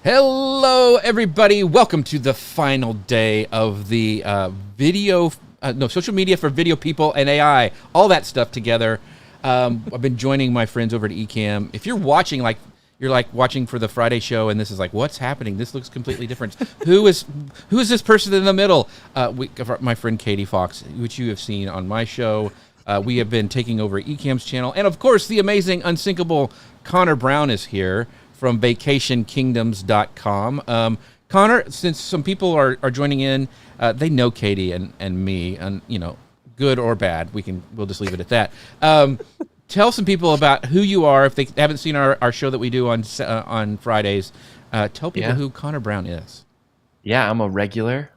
Hello, everybody. Welcome to the final day of the social media for video people and AI, all that stuff together. I've been joining my friends over at Ecamm. If you're watching, you're watching for the Friday show, and this is like, what's happening? This looks completely different. Who is this person in the middle? My friend Katie Fox, which you have seen on my show. We have been taking over Ecamm's channel, and of course, the amazing, unsinkable Connor Brown is here from vacationkingdoms.com. Connor, since some people are joining in, they know Katie and me, and good or bad, we'll just leave it at that. Tell some people about who you are if they haven't seen our show that we do on Fridays. Tell people who Connor Brown is. Yeah, I'm a regular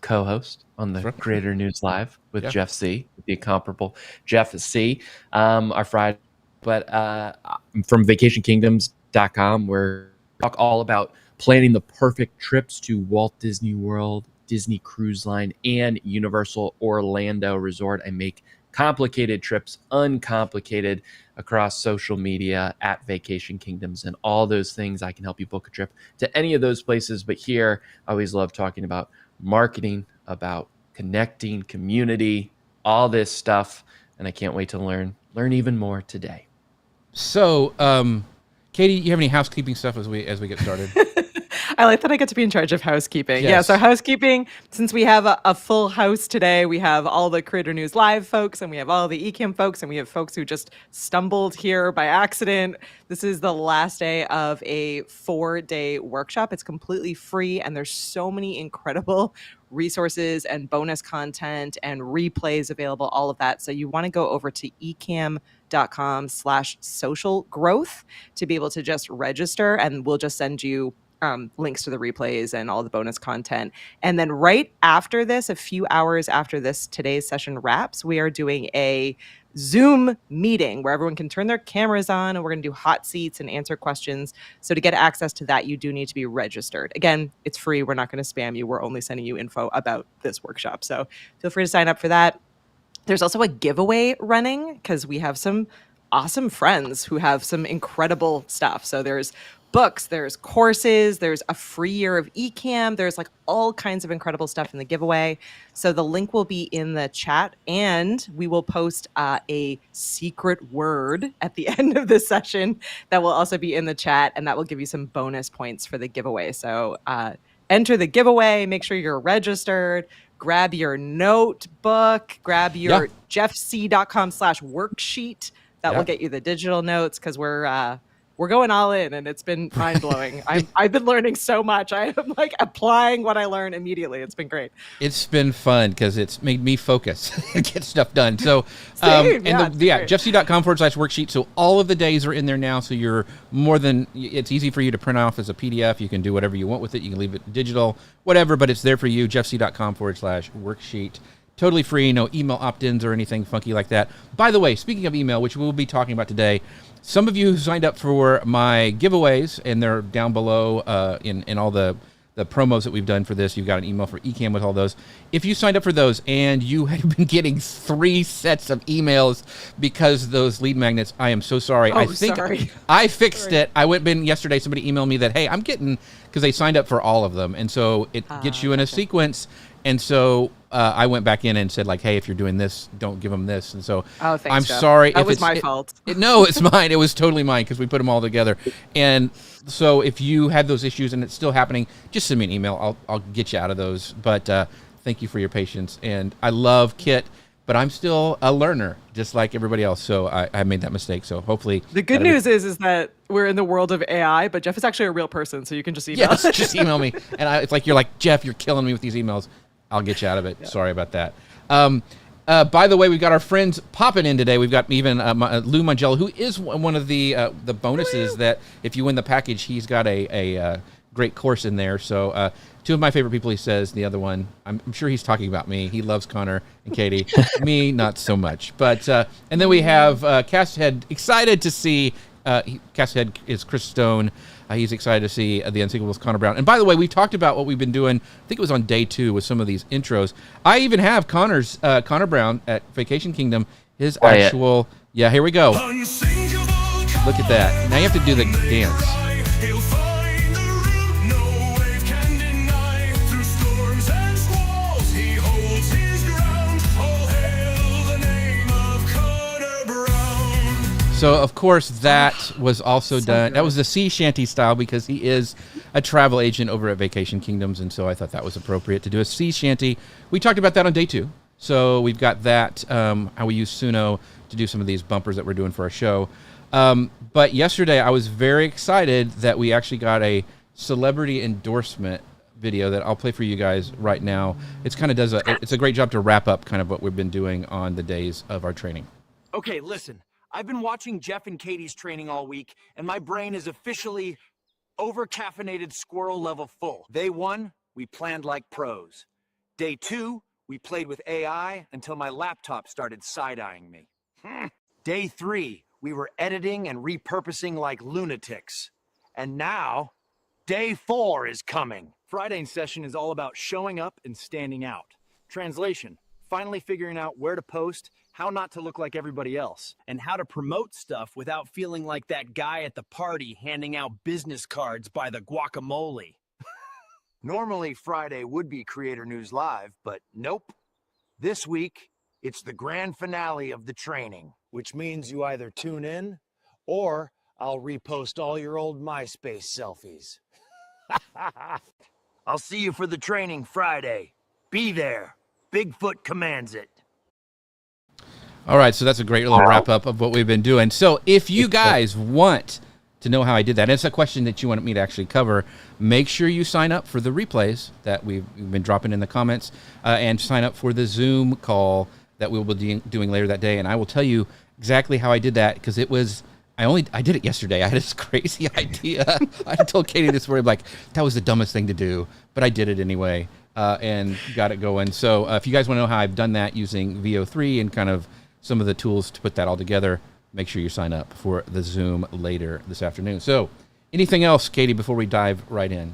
co-host on the Creator News Live with Jeff C, the incomparable Jeff C. Our Friday, but I'm from vacationkingdoms.com, where we talk all about planning the perfect trips to Walt Disney World, Disney Cruise Line, and Universal Orlando Resort. I make complicated trips uncomplicated across social media at Vacation Kingdoms, and all those things. I can help you book a trip to any of those places. But here, I always love talking about marketing, about connecting, community, all this stuff. And I can't wait to learn even more today. So, Katie, you have any housekeeping stuff as we get started? I like that I get to be in charge of housekeeping. Yes. Yeah, so housekeeping, since we have a full house today, we have all the Creator News Live folks, and we have all the Ecamm folks, and we have folks who just stumbled here by accident. This is the last day of a 4-day workshop. It's completely free, and there's so many incredible resources and bonus content and replays available, all of that. So you want to go over to ecamm.com/social growth to be able to just register, and we'll just send you links to the replays and all the bonus content. And then right after this, a few hours after today's session wraps, we are doing a Zoom meeting where everyone can turn their cameras on, and we're going to do hot seats and answer questions. So to get access to that, you do need to be registered. Again, it's free. We're not going to spam you. We're only sending you info about this workshop. So feel free to sign up for that. There's also a giveaway running because we have some awesome friends who have some incredible stuff. So there's books, there's courses, there's a free year of Ecamm, there's all kinds of incredible stuff in the giveaway. So the link will be in the chat, and we will post a secret word at the end of this session that will also be in the chat, and that will give you some bonus points for the giveaway. So enter the giveaway, make sure you're registered, grab your notebook, grab your jeffc.com/worksheet. That will get you the digital notes, because we're going all in, and it's been mind-blowing. I've been learning so much. I am applying what I learn immediately. It's been great. It's been fun because it's made me focus and get stuff done. So, jeffc.com/worksheet. So all of the days are in there now. So it's easy for you to print off as a PDF. You can do whatever you want with it. You can leave it digital, whatever, but it's there for you. jeffc.com/worksheet. Totally free, no email opt-ins or anything funky like that. By the way, speaking of email, which we'll be talking about today, some of you who signed up for my giveaways, and they're down below in all the promos that we've done for this. You've got an email for Ecamm with all those. If you signed up for those and you have been getting 3 sets of emails because those lead magnets, I am so sorry. Sorry. I fixed it. I went in yesterday. Somebody emailed me that, hey, I'm getting, because they signed up for all of them. And so it gets you in a sequence. And so I went back in and said, hey, if you're doing this, don't give them this. And so thanks, I'm Jeff. sorry. That was my fault. No, it's mine. It was totally mine because we put them all together. And so if you had those issues and it's still happening, just send me an email. I'll get you out of those. But thank you for your patience. And I love Kit, but I'm still a learner, just like everybody else. So I made that mistake. So hopefully. The good news is that we're in the world of AI, but Jeff is actually a real person. So you can just email. Yes, just email me. And it's you're like, Jeff, you're killing me with these emails. I'll get you out of it. Yeah. Sorry about that. By the way, we've got our friends popping in today. We've got even Lou Mangello, who is one of the bonuses that if you win the package, he's got a great course in there. So 2 of my favorite people, he says. The other one, I'm sure he's talking about me. He loves Connor and Katie. Me, not so much. But and then we have Casthead, excited to see. Casthead is Chris Stone. He's excited to see the Unsinkable with Connor Brown. And by the way, we talked about what we've been doing. I think it was on day 2 with some of these intros. I even have Connor Brown at Vacation Kingdom. His actual, here we go. Look at that. Now you have to do the dance. So, of course, that was also done. That was the sea shanty style because he is a travel agent over at Vacation Kingdoms, and so I thought that was appropriate to do a sea shanty. We talked about that on day 2. So we've got that, how we use Suno to do some of these bumpers that we're doing for our show. But yesterday, I was very excited that we actually got a celebrity endorsement video that I'll play for you guys right now. It's kind of it's a great job to wrap up kind of what we've been doing on the days of our training. Okay, listen. I've been watching Jeff and Katie's training all week, and my brain is officially over-caffeinated squirrel level full. Day 1, we planned like pros. Day 2, we played with AI until my laptop started side-eyeing me. Day 3, we were editing and repurposing like lunatics. And now, Day 4 is coming. Friday's session is all about showing up and standing out. Translation, finally figuring out where to post, how not to look like everybody else, and how to promote stuff without feeling like that guy at the party handing out business cards by the guacamole. Normally, Friday would be Creator News Live, but nope. This week, it's the grand finale of the training, which means you either tune in or I'll repost all your old MySpace selfies. I'll see you for the training Friday. Be there. Bigfoot commands it. All right, so that's a great little wrap up of what we've been doing. So if you guys want to know how I did that, and it's a question that you wanted me to actually cover, make sure you sign up for the replays that we've been dropping in the comments, and sign up for the Zoom call that we'll be doing later that day. And I will tell you exactly how I did that, because it was, I did it yesterday. I had this crazy idea. I told Katie this morning, like, that was the dumbest thing to do, but I did it anyway, and got it going. So if you guys want to know how I've done that using VO3 and kind of some of the tools to put that all together, make sure you sign up for the Zoom later this afternoon. So anything else, Katie, before we dive right in?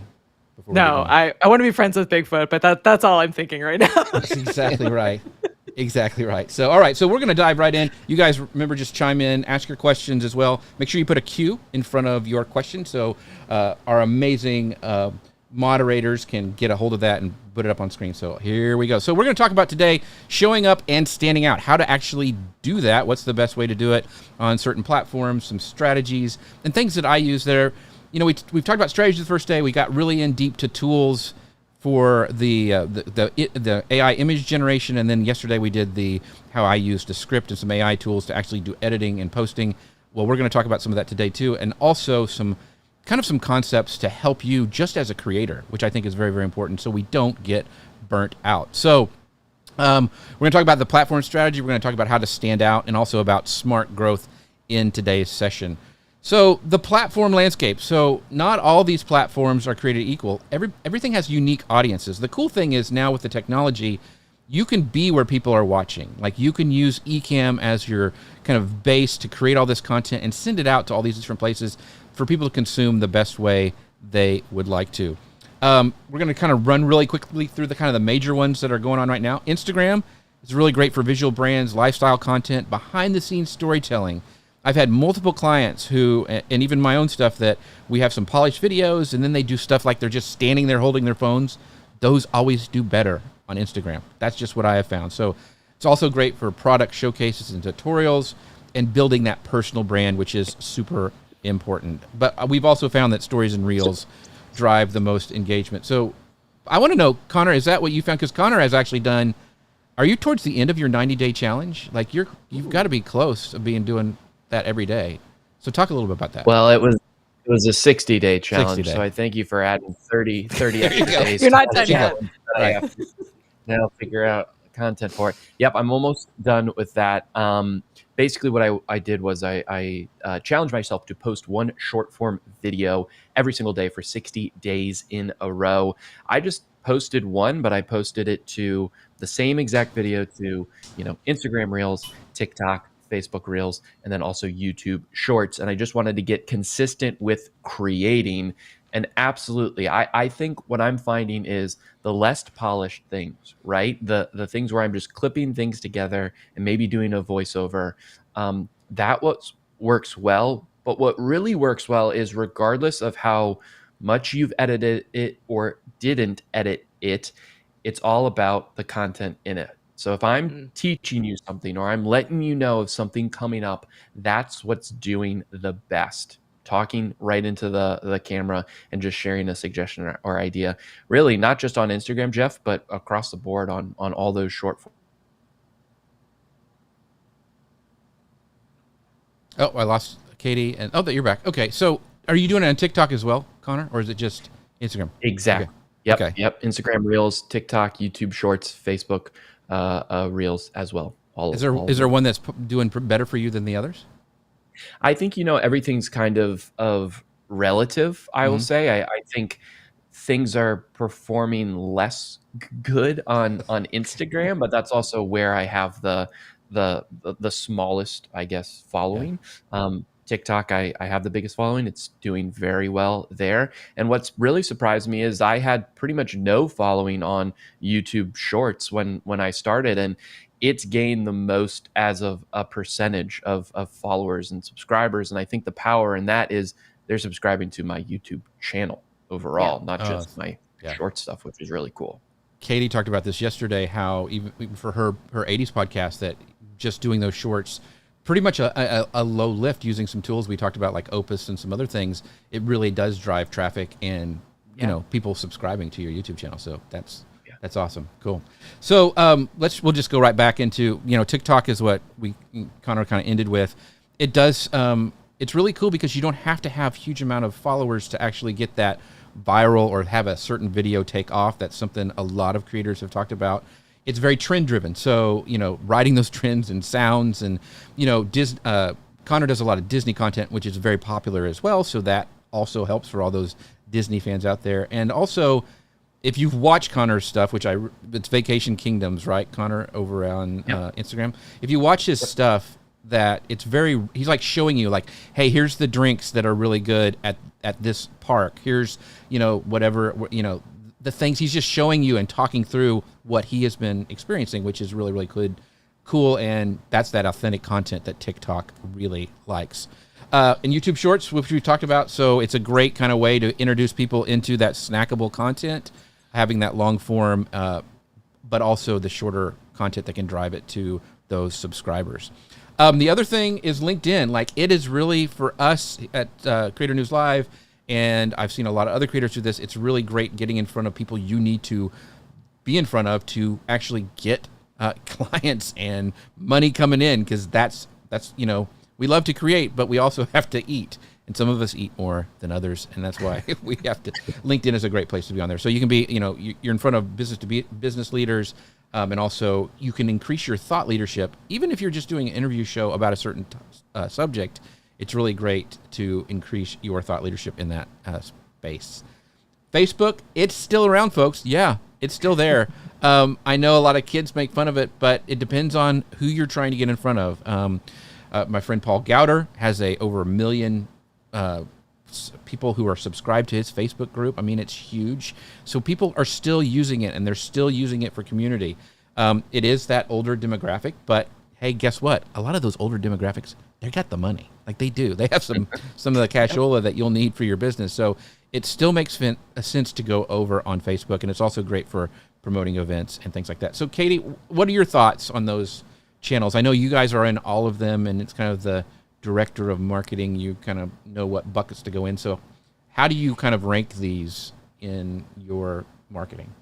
No, I want to be friends with Bigfoot, but that's all I'm thinking right now. That's exactly right. Exactly right. So, all right. So we're going to dive right in. You guys remember, just chime in, ask your questions as well. Make sure you put a Q in front of your question so our amazing moderators can get a hold of that and put it up on screen. So here we go. So we're going to talk about today showing up and standing out, how to actually do that. What's the best way to do it on certain platforms, some strategies and things that I use there. You know, we've talked about strategies the first day. We got really in deep to tools for the AI image generation. And then yesterday we did how I used a script and some AI tools to actually do editing and posting. Well, we're going to talk about some of that today too. And also some concepts to help you just as a creator, which I think is very, very important, so we don't get burnt out. So we're going to talk about the platform strategy. We're going to talk about how to stand out and also about smart growth in today's session. So the platform landscape. So not all these platforms are created equal. Everything has unique audiences. The cool thing is now with the technology, you can be where people are watching. Like you can use Ecamm as your kind of base to create all this content and send it out to all these different places for people to consume the best way they would like to. We're going to kind of run really quickly through the major ones that are going on right now. Instagram is really great for visual brands, lifestyle content, behind the scenes storytelling. I've had multiple clients who, and even my own stuff, that we have some polished videos and then they do stuff like they're just standing there holding their phones. Those always do better on Instagram. That's just what I have found. So it's also great for product showcases and tutorials and building that personal brand, which is super important. But we've also found that stories and reels drive the most engagement. So I want to know, Connor, is that what you found? Because Connor has actually done, are you towards the end of your 90-day challenge? Like you've got to be close to doing that every day. So talk a little bit about that. Well, it was a 60-day challenge. 60 day. So I thank you for adding 30 extra days. You're not done yet. I have to now figure out content for it. Yep, I'm almost done with that. Basically, what I did was I challenged myself to post one short form video every single day for 60 days in a row. I just posted one, but I posted it to the same exact video to, Instagram Reels, TikTok, Facebook Reels, and then also YouTube Shorts. And I just wanted to get consistent with creating. And absolutely, I think what I'm finding is the less polished things, right? The things where I'm just clipping things together and maybe doing a voiceover, that works well. But what really works well is regardless of how much you've edited it or didn't edit it, it's all about the content in it. So if I'm teaching you something or I'm letting you know of something coming up, that's what's doing the best. Talking right into the camera and just sharing a suggestion or idea. Really, not just on Instagram, Jeff, but across the board on all those short. Oh, I lost Katie. And you're back. Okay, so are you doing it on TikTok as well, Connor, or is it just Instagram? Exactly. Okay. Yep. Okay. Yep. Instagram Reels, TikTok, YouTube Shorts, Facebook Reels as well. Is there one that's doing better for you than the others? I think everything's kind of relative. I will say. I think things are performing less good on Instagram, but that's also where I have the smallest, I guess, following. TikTok, I have the biggest following. It's doing very well there. And what's really surprised me is I had pretty much no following on YouTube Shorts when I started, and it's gained the most as of a percentage of followers and subscribers. And I think the power in that is they're subscribing to my YouTube channel overall, not just my short stuff, which is really cool. Katie talked about this yesterday, how even for her 80s podcast, that just doing those shorts, pretty much a low lift using some tools we talked about like Opus and some other things, it really does drive traffic and people subscribing to your YouTube channel. So that's awesome. Cool. So we'll just go right back into, TikTok is what Connor kind of ended with. It does it's really cool because you don't have to have huge amount of followers to actually get that viral or have a certain video take off. That's something a lot of creators have talked about. It's very trend driven. So, riding those trends and sounds and, Connor does a lot of Disney content, which is very popular as well. So that also helps for all those Disney fans out there. And also, if you've watched Connor's stuff, it's Vacation Kingdoms, right, Connor, over on Instagram. If you watch his stuff, he's like showing you like, hey, here's the drinks that are really good at this park. Here's, whatever, the things he's just showing you and talking through what he has been experiencing, which is really, really cool. And that's that authentic content that TikTok really likes. And YouTube Shorts, which we've talked about. So it's a great kind of way to introduce people into that snackable content, having that long form, but also the shorter content that can drive it to those subscribers. The other thing is LinkedIn. Like, it is really, for us at Creator News Live, and I've seen a lot of other creators do this, it's really great getting in front of people you need to be in front of to actually get clients and money coming in, because that's we love to create, but we also have to eat. And some of us eat more than others, and that's why we have to. LinkedIn is a great place to be on there. So you can be, you're in front of business leaders, and also you can increase your thought leadership. Even if you're just doing an interview show about a certain subject, it's really great to increase your thought leadership in that space. Facebook, it's still around, folks. Yeah, it's still there. I know a lot of kids make fun of it, but it depends on who you're trying to get in front of. My friend Paul Gowder has over 1 million people who are subscribed to his Facebook group. I mean, it's huge. So people are still using it, and they're still using it for community. It is that older demographic, but hey, guess what? A lot of those older demographics, they got the money. Like, they do. They have some of the cashola that you'll need for your business. So it still makes sense to go over on Facebook, and it's also great for promoting events and things like that. So Katie, what are your thoughts on those channels? I know you guys are in all of them, and it's kind of the director of marketing. You kind of know what buckets to go in. So how do you kind of rank these in your marketing?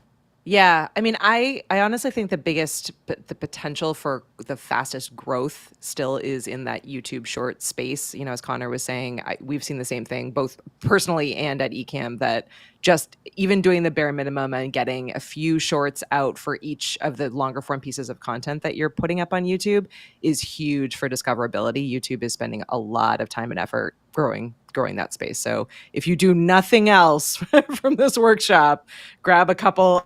Yeah, I mean, I honestly think the potential for the fastest growth still is in that YouTube short space. As Connor was saying, we've seen the same thing, both personally and at Ecamm, that just even doing the bare minimum and getting a few shorts out for each of the longer form pieces of content that you're putting up on YouTube is huge for discoverability. YouTube is spending a lot of time and effort growing that space. So if you do nothing else from this workshop, grab a couple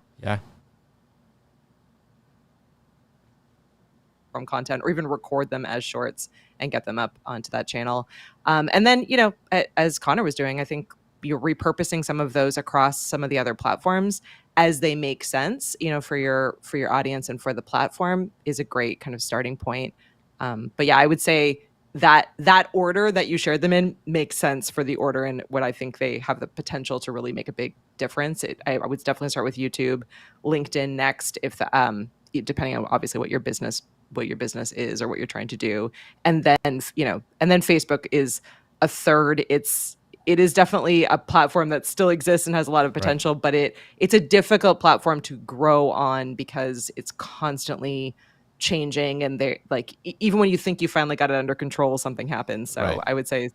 from content, or even record them as shorts and get them up onto that channel. And then, as Connor was doing, I think you're repurposing some of those across some of the other platforms as they make sense, for your audience and for the platform, is a great kind of starting point. But yeah, I would say that order that you shared them in makes sense for the order and what I think they have the potential to really make a big difference. I would definitely start with YouTube, LinkedIn next, depending on obviously what your business is or what you're trying to do. And then, and then Facebook is a third. It is definitely a platform that still exists and has a lot of potential, but it's a difficult platform to grow on because it's constantly changing, and they like even when you think you finally got it under control, something happens. So I would say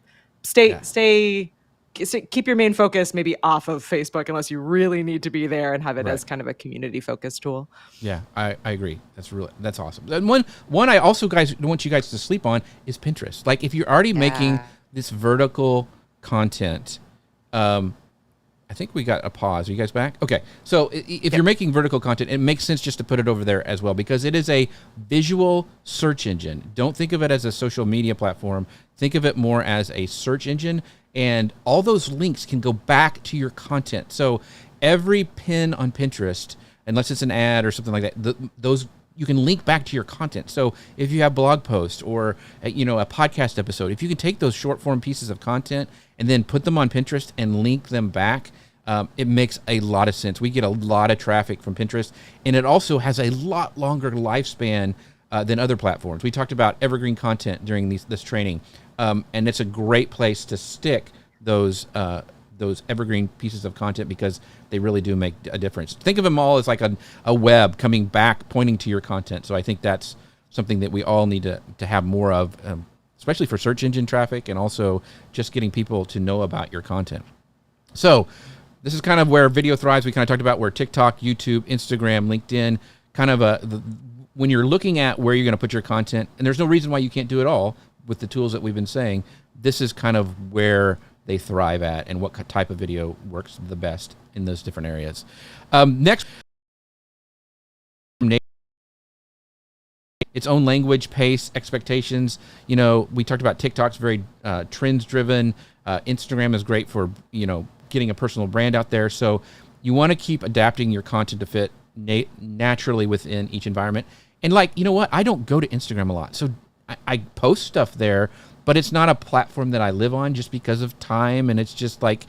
keep your main focus maybe off of Facebook unless you really need to be there and have it as kind of a community focused tool. Yeah, I agree. That's awesome. And one I also want you guys to sleep on is Pinterest. Like if you're already making this vertical content, I think we got a pause. Are you guys back? Okay. So if you're making vertical content, it makes sense just to put it over there as well because it is a visual search engine. Don't think of it as a social media platform. Think of it more as a search engine, and all those links can go back to your content. So every pin on Pinterest, unless it's an ad or something like that, those you can link back to your content. So if you have blog posts or a podcast episode, if you can take those short form pieces of content and then put them on Pinterest and link them back, it makes a lot of sense. We get a lot of traffic from Pinterest, and it also has a lot longer lifespan than other platforms. We talked about evergreen content during this training, and it's a great place to stick those evergreen pieces of content because they really do make a difference. Think of them all as like a web coming back, pointing to your content. So I think that's something that we all need to have more of, especially for search engine traffic and also just getting people to know about your content. So this is kind of where video thrives. We kind of talked about where TikTok, YouTube, Instagram, LinkedIn, kind of when you're looking at where you're going to put your content, and there's no reason why you can't do it all with the tools that we've been saying, this is kind of where they thrive at and what type of video works the best in those different areas. Next, its own language, pace, expectations. We talked about TikTok's very trends driven. Instagram is great for, getting a personal brand out there. So you want to keep adapting your content to fit naturally within each environment. And I don't go to Instagram a lot. So I post stuff there, but it's not a platform that I live on just because of time. And it's just like,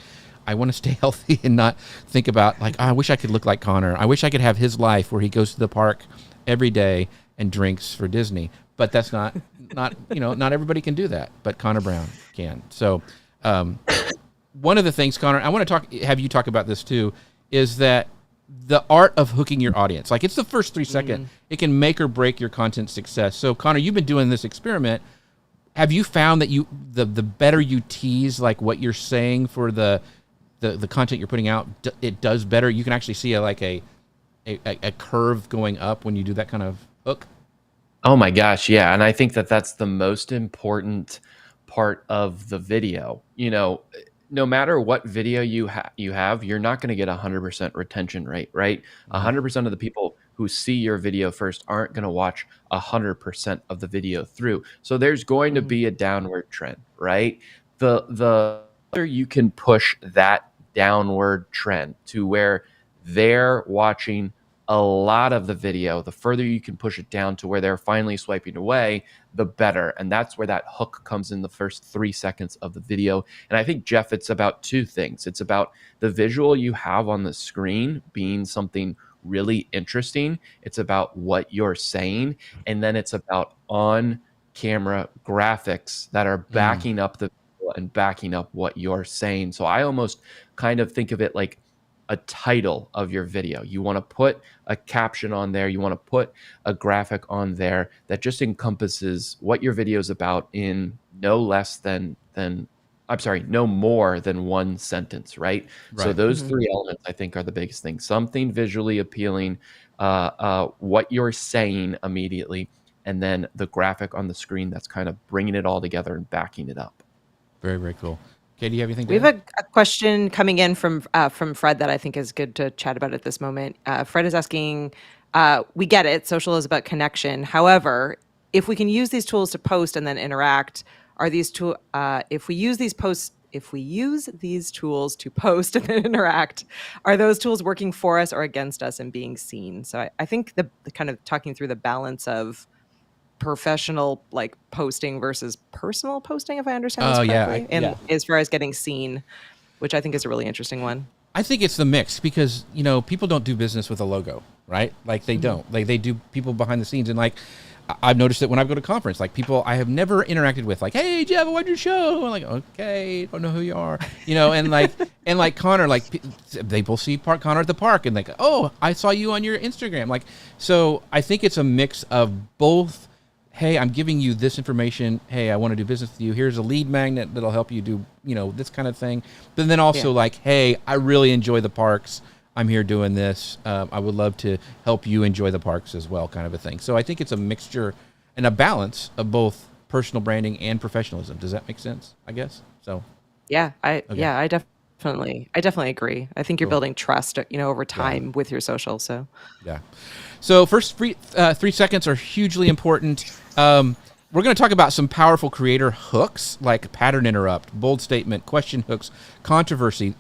I want to stay healthy and not think about I wish I could look like Connor. I wish I could have his life where he goes to the park every day and drinks for Disney. But that's not everybody can do that, but Connor Brown can. So, one of the things, Connor, I want to have you talk about this too, is that the art of hooking your audience. Like it's the first 3 seconds. It can make or break your content success. So Connor, you've been doing this experiment. Have you found that the better you tease what you're saying for the content you're putting out, it does better? You can actually see a curve going up when you do that kind of hook? Oh my gosh, yeah. And I think that's the most important part of the video. No matter what video you have, you're not going to get 100% retention rate, right? 100% of the people who see your video first aren't going to watch 100% of the video through. So there's going to be a downward trend, right? The further you can push that downward trend to where they're watching a lot of the video, the further you can push it down to where they're finally swiping away, the better. And that's where that hook comes in the first 3 seconds of the video. And I think, Jeff, it's about two things. It's about the visual you have on the screen being something really interesting. It's about what you're saying. And then it's about on-camera graphics that are backing up the video and backing up what you're saying. So I almost kind of think of it like a title of your video. You want to put a caption on there. You want to put a graphic on there that just encompasses what your video is about in no more than one sentence, right? So those three elements, I think, are the biggest thing. Something visually appealing, what you're saying immediately, and then the graphic on the screen that's kind of bringing it all together and backing it up. Very, very cool. Okay, do you have anything to We have a question coming in from Fred that I think is good to chat about at this moment. Fred is asking, we get it, social is about connection. However, if we can use these tools to post and then interact, if we use these tools to post and then interact, are those tools working for us or against us and being seen? So I think the kind of talking through the balance of professional posting versus personal posting, if I understand this correctly, as far as getting seen, which I think is a really interesting one. I think it's the mix because people don't do business with a logo. right? Like they don't. Like they do people behind the scenes. And like I've noticed that when I go to conference, like people I have never interacted with, like, hey, Jeff, I watched your show. I'm like, okay, don't know who you are, and like Connor, like they will see Connor at the park and like, oh, I saw you on your Instagram. Like, so I think it's a mix of both. Hey, I'm giving you this information. Hey, I want to do business with you. Here's a lead magnet that'll help you do, this kind of thing. But then also like, hey, I really enjoy the parks. I'm here doing this. I would love to help you enjoy the parks as well, kind of a thing. So I think it's a mixture and a balance of both personal branding and professionalism. Does that make sense? I guess so. Yeah, I definitely agree. I think you're building trust, over time with your social. So yeah. So first 3 seconds are hugely important. We're going to talk about some powerful creator hooks like pattern interrupt, bold statement, question hooks, controversy.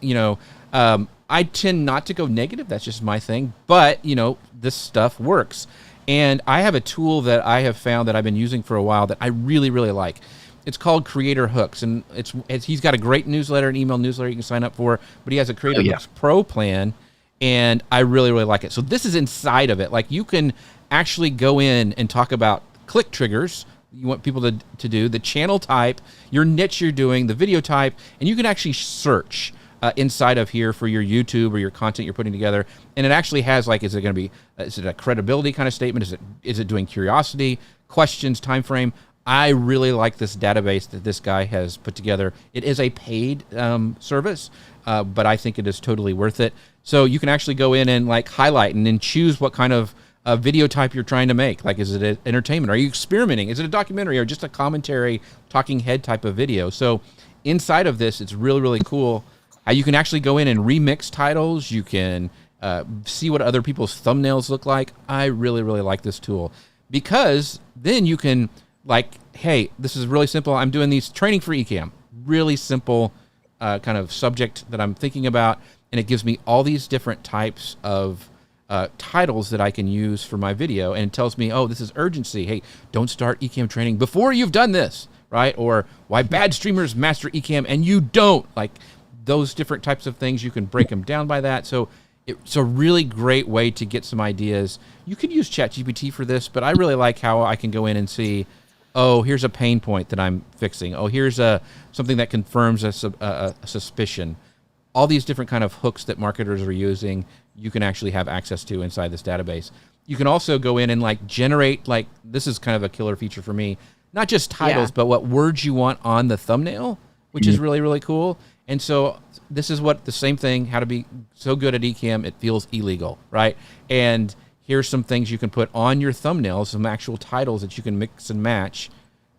I tend not to go negative. That's just my thing. But, this stuff works. And I have a tool that I have found that I've been using for a while that I really, really like. It's called Creator Hooks. And he's got a great newsletter, an email newsletter you can sign up for. But he has a Creator Hooks Pro plan. And I really, really like it. So this is inside of it. Like you can actually go in and talk about click triggers you want people to do, the channel type, your niche you're doing, the video type, and you can actually search inside of here for your YouTube or your content you're putting together. And it actually has like, is it a credibility kind of statement? Is it doing curiosity, questions, time frame? I really like this database that this guy has put together. It is a paid service, but I think it is totally worth it. So you can actually go in and like highlight and then choose what kind of video type you're trying to make. Like, is it entertainment? Are you experimenting? Is it a documentary or just a commentary, talking head type of video? So inside of this, it's really, really cool. You can actually go in and remix titles. You can see what other people's thumbnails look like. I really, really like this tool because then you can like, hey, this is really simple. I'm doing these training for Ecamm. Really simple kind of subject that I'm thinking about. And it gives me all these different types of titles that I can use for my video. And it tells me, oh, this is urgency. Hey, don't start Ecamm training before you've done this, right? Or why bad streamers master Ecamm and you don't. Like those different types of things, you can break them down by that. So it's a really great way to get some ideas. You could use ChatGPT for this, but I really like how I can go in and see, oh, here's a pain point that I'm fixing. Oh, here's something that confirms a suspicion. All these different kind of hooks that marketers are using, you can actually have access to inside this database. You can also go in and like generate, like this is kind of a killer feature for me, not just titles, but what words you want on the thumbnail, which is really, really cool. And so this is what the same thing, how to be so good at Ecamm, it feels illegal, right? And here's some things you can put on your thumbnail, some actual titles that you can mix and match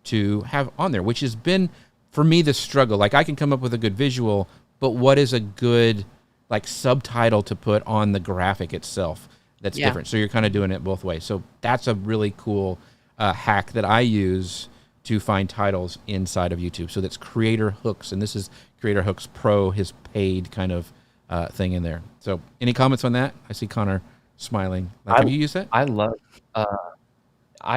to have on there, which has been, for me, the struggle. Like I can come up with a good visual, but what is a good like subtitle to put on the graphic itself that's different? So you're kind of doing it both ways. So that's a really cool hack that I use to find titles inside of YouTube. So that's Creator Hooks, and this is Creator Hooks Pro, his paid kind of thing in there. So any comments on that? I see Connor smiling. Like, have you used that? I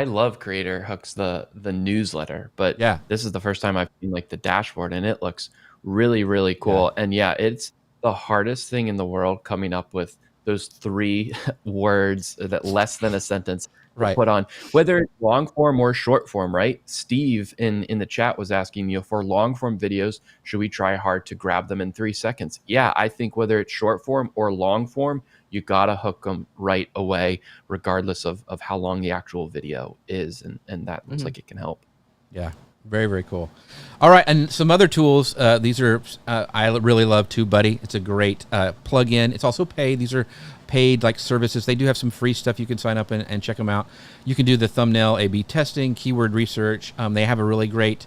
love Creator Hooks, the newsletter, but this is the first time I've seen like the dashboard, and it looks really, really cool. And it's the hardest thing in the world coming up with those 3 words that less than a sentence put on, whether it's long form or short form, right? Steve in the chat was asking, for long form videos, should we try hard to grab them in 3 seconds? Yeah, I think whether it's short form or long form, you gotta hook them right away, regardless of how long the actual video is, and that looks like it can help. Yeah, very, very cool. All right, and some other tools. These are I really love TubeBuddy. It's a great plug-in. It's also paid. These are paid like services. They do have some free stuff. You can sign up and check them out. You can do the thumbnail A/B testing, keyword research. They have a really great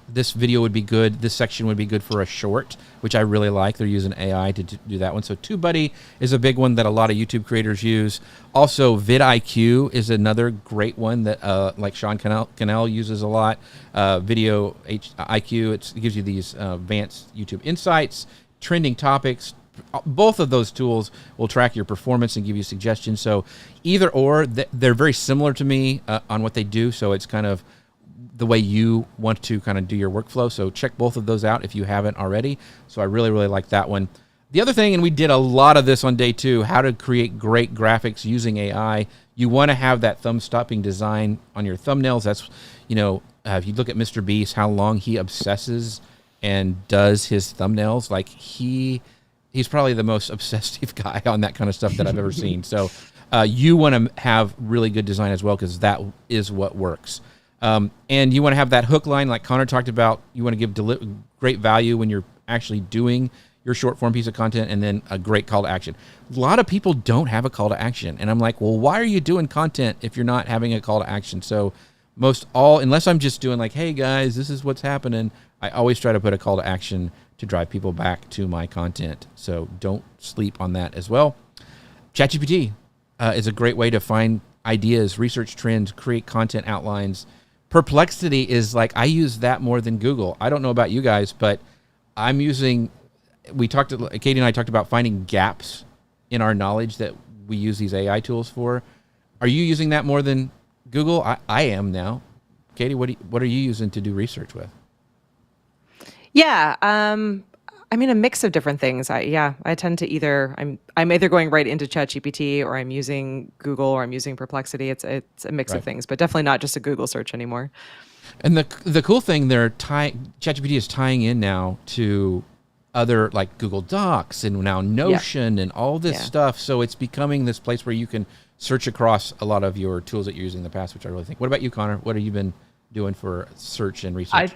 this video would be good. This section would be good for a short, which I really like. They're using AI to do that one. So TubeBuddy is a big one that a lot of YouTube creators use. Also, vidIQ is another great one that like Sean Cannell uses a lot. Video IQ, it gives you these advanced YouTube insights, trending topics. Both of those tools will track your performance and give you suggestions. So either or, they're very similar to me on what they do. So it's kind of the way you want to kind of do your workflow. So check both of those out if you haven't already. So I really, really like that one. The other thing, and we did a lot of this on day 2, how to create great graphics using AI. You want to have that thumb-stopping design on your thumbnails. That's, if you look at Mr. Beast, how long he obsesses and does his thumbnails. Like he's probably the most obsessive guy on that kind of stuff that I've ever seen. So you want to have really good design as well, because that is what works. And you want to have that hook line like Connor talked about. You want to give great value when you're actually doing your short form piece of content, and then a great call to action. A lot of people don't have a call to action. And I'm like, well, why are you doing content if you're not having a call to action? So unless I'm just doing like, hey guys, this is what's happening, I always try to put a call to action to drive people back to my content. So don't sleep on that as well. ChatGPT is a great way to find ideas, research trends, create content outlines. Perplexity is like, I use that more than Google. I don't know about you guys, but Katie and I talked about finding gaps in our knowledge that we use these AI tools for. Are you using that more than Google? I am now. Katie, what are you using to do research with? Yeah, I mean, a mix of different things. I tend to I'm either going right into ChatGPT, or I'm using Google, or I'm using Perplexity. It's a mix of things, but definitely not just a Google search anymore. And the cool thing, ChatGPT is tying in now to other like Google Docs and now Notion and all this stuff. So it's becoming this place where you can search across a lot of your tools that you're using in the past, which I really think. What about you, Connor? What have you been doing for search and research?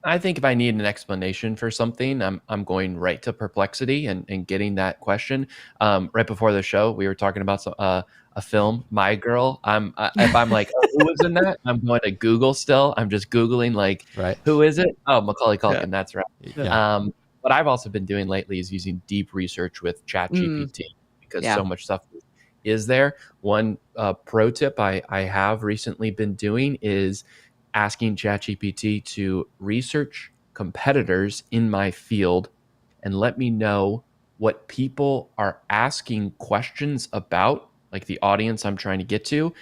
I think if I need an explanation for something, I'm going right to Perplexity and getting that question. Right before the show, we were talking about a film, My Girl. If I'm like, oh, who was in that? I'm going to Google still. I'm just Googling like, who is it? Oh, Macaulay Culkin. That's right. Yeah. What I've also been doing lately is using deep research with ChatGPT because so much stuff is there. One pro tip I have recently been doing is asking ChatGPT to research competitors in my field and let me know what people are asking questions about, like the audience I'm trying to get to,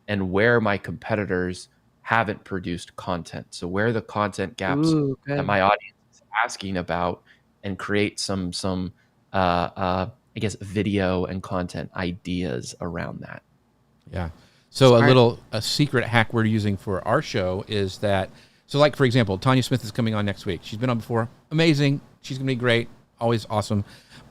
and where my competitors haven't produced content. So where are the content gaps that my audience is asking about, and create some I guess video and content ideas around that. Yeah. So a secret hack we're using for our show is that, so like, for example, Tanya Smith is coming on next week. She's been on before. Amazing. She's going to be great. Always awesome.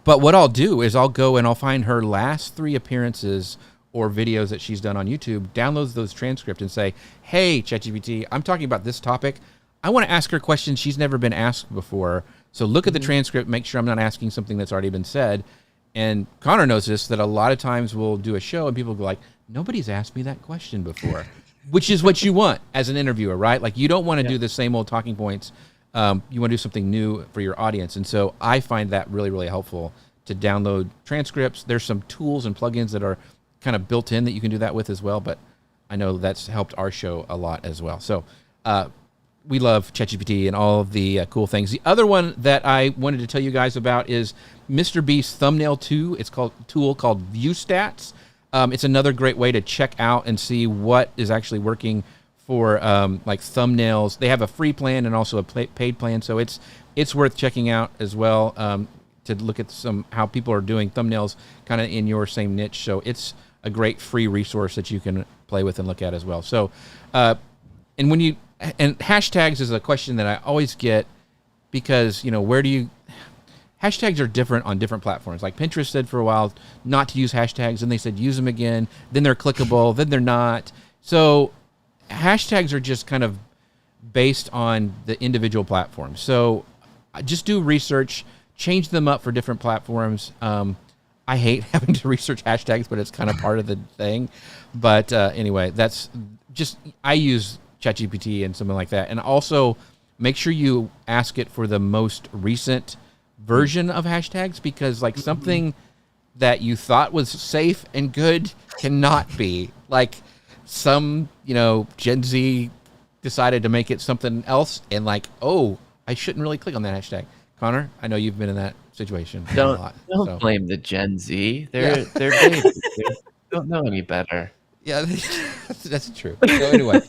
But what I'll do is I'll go and I'll find her last 3 appearances or videos that she's done on YouTube, download those transcripts and say, hey, ChatGPT, I'm talking about this topic. I want to ask her questions she's never been asked before. So look at the transcript, make sure I'm not asking something that's already been said. And Connor knows this, that a lot of times we'll do a show and people go like, nobody's asked me that question before, which is what you want as an interviewer, right? Like you don't want to do the same old talking points. You want to do something new for your audience. And so I find that really, really helpful to download transcripts. There's some tools and plugins that are kind of built in that you can do that with as well. But I know that's helped our show a lot as well. So we love ChatGPT and all of the cool things. The other one that I wanted to tell you guys about is Mr. Beast's Thumbnail 2. It's called a tool called View Stats. It's another great way to check out and see what is actually working for like thumbnails. They have a free plan and also a paid plan, so it's worth checking out as well to look at how people are doing thumbnails kind of in your same niche. So it's a great free resource that you can play with and look at as well. So and hashtags is a question that I always get because, hashtags are different on different platforms. Like Pinterest said for a while not to use hashtags, and they said use them again. Then they're clickable, then they're not. So hashtags are just kind of based on the individual platform. So just do research, change them up for different platforms. I hate having to research hashtags, but it's kind of part of the thing. But anyway, that's just, I use ChatGPT and something like that. And also make sure you ask it for the most recent version of hashtags, because like something that you thought was safe and good cannot be. Like some, Gen Z decided to make it something else and like, oh, I shouldn't really click on that hashtag. Connor, I know you've been in that situation a lot. Don't blame the Gen Z. They're babies. They don't know any better. Yeah, that's true. So anyway,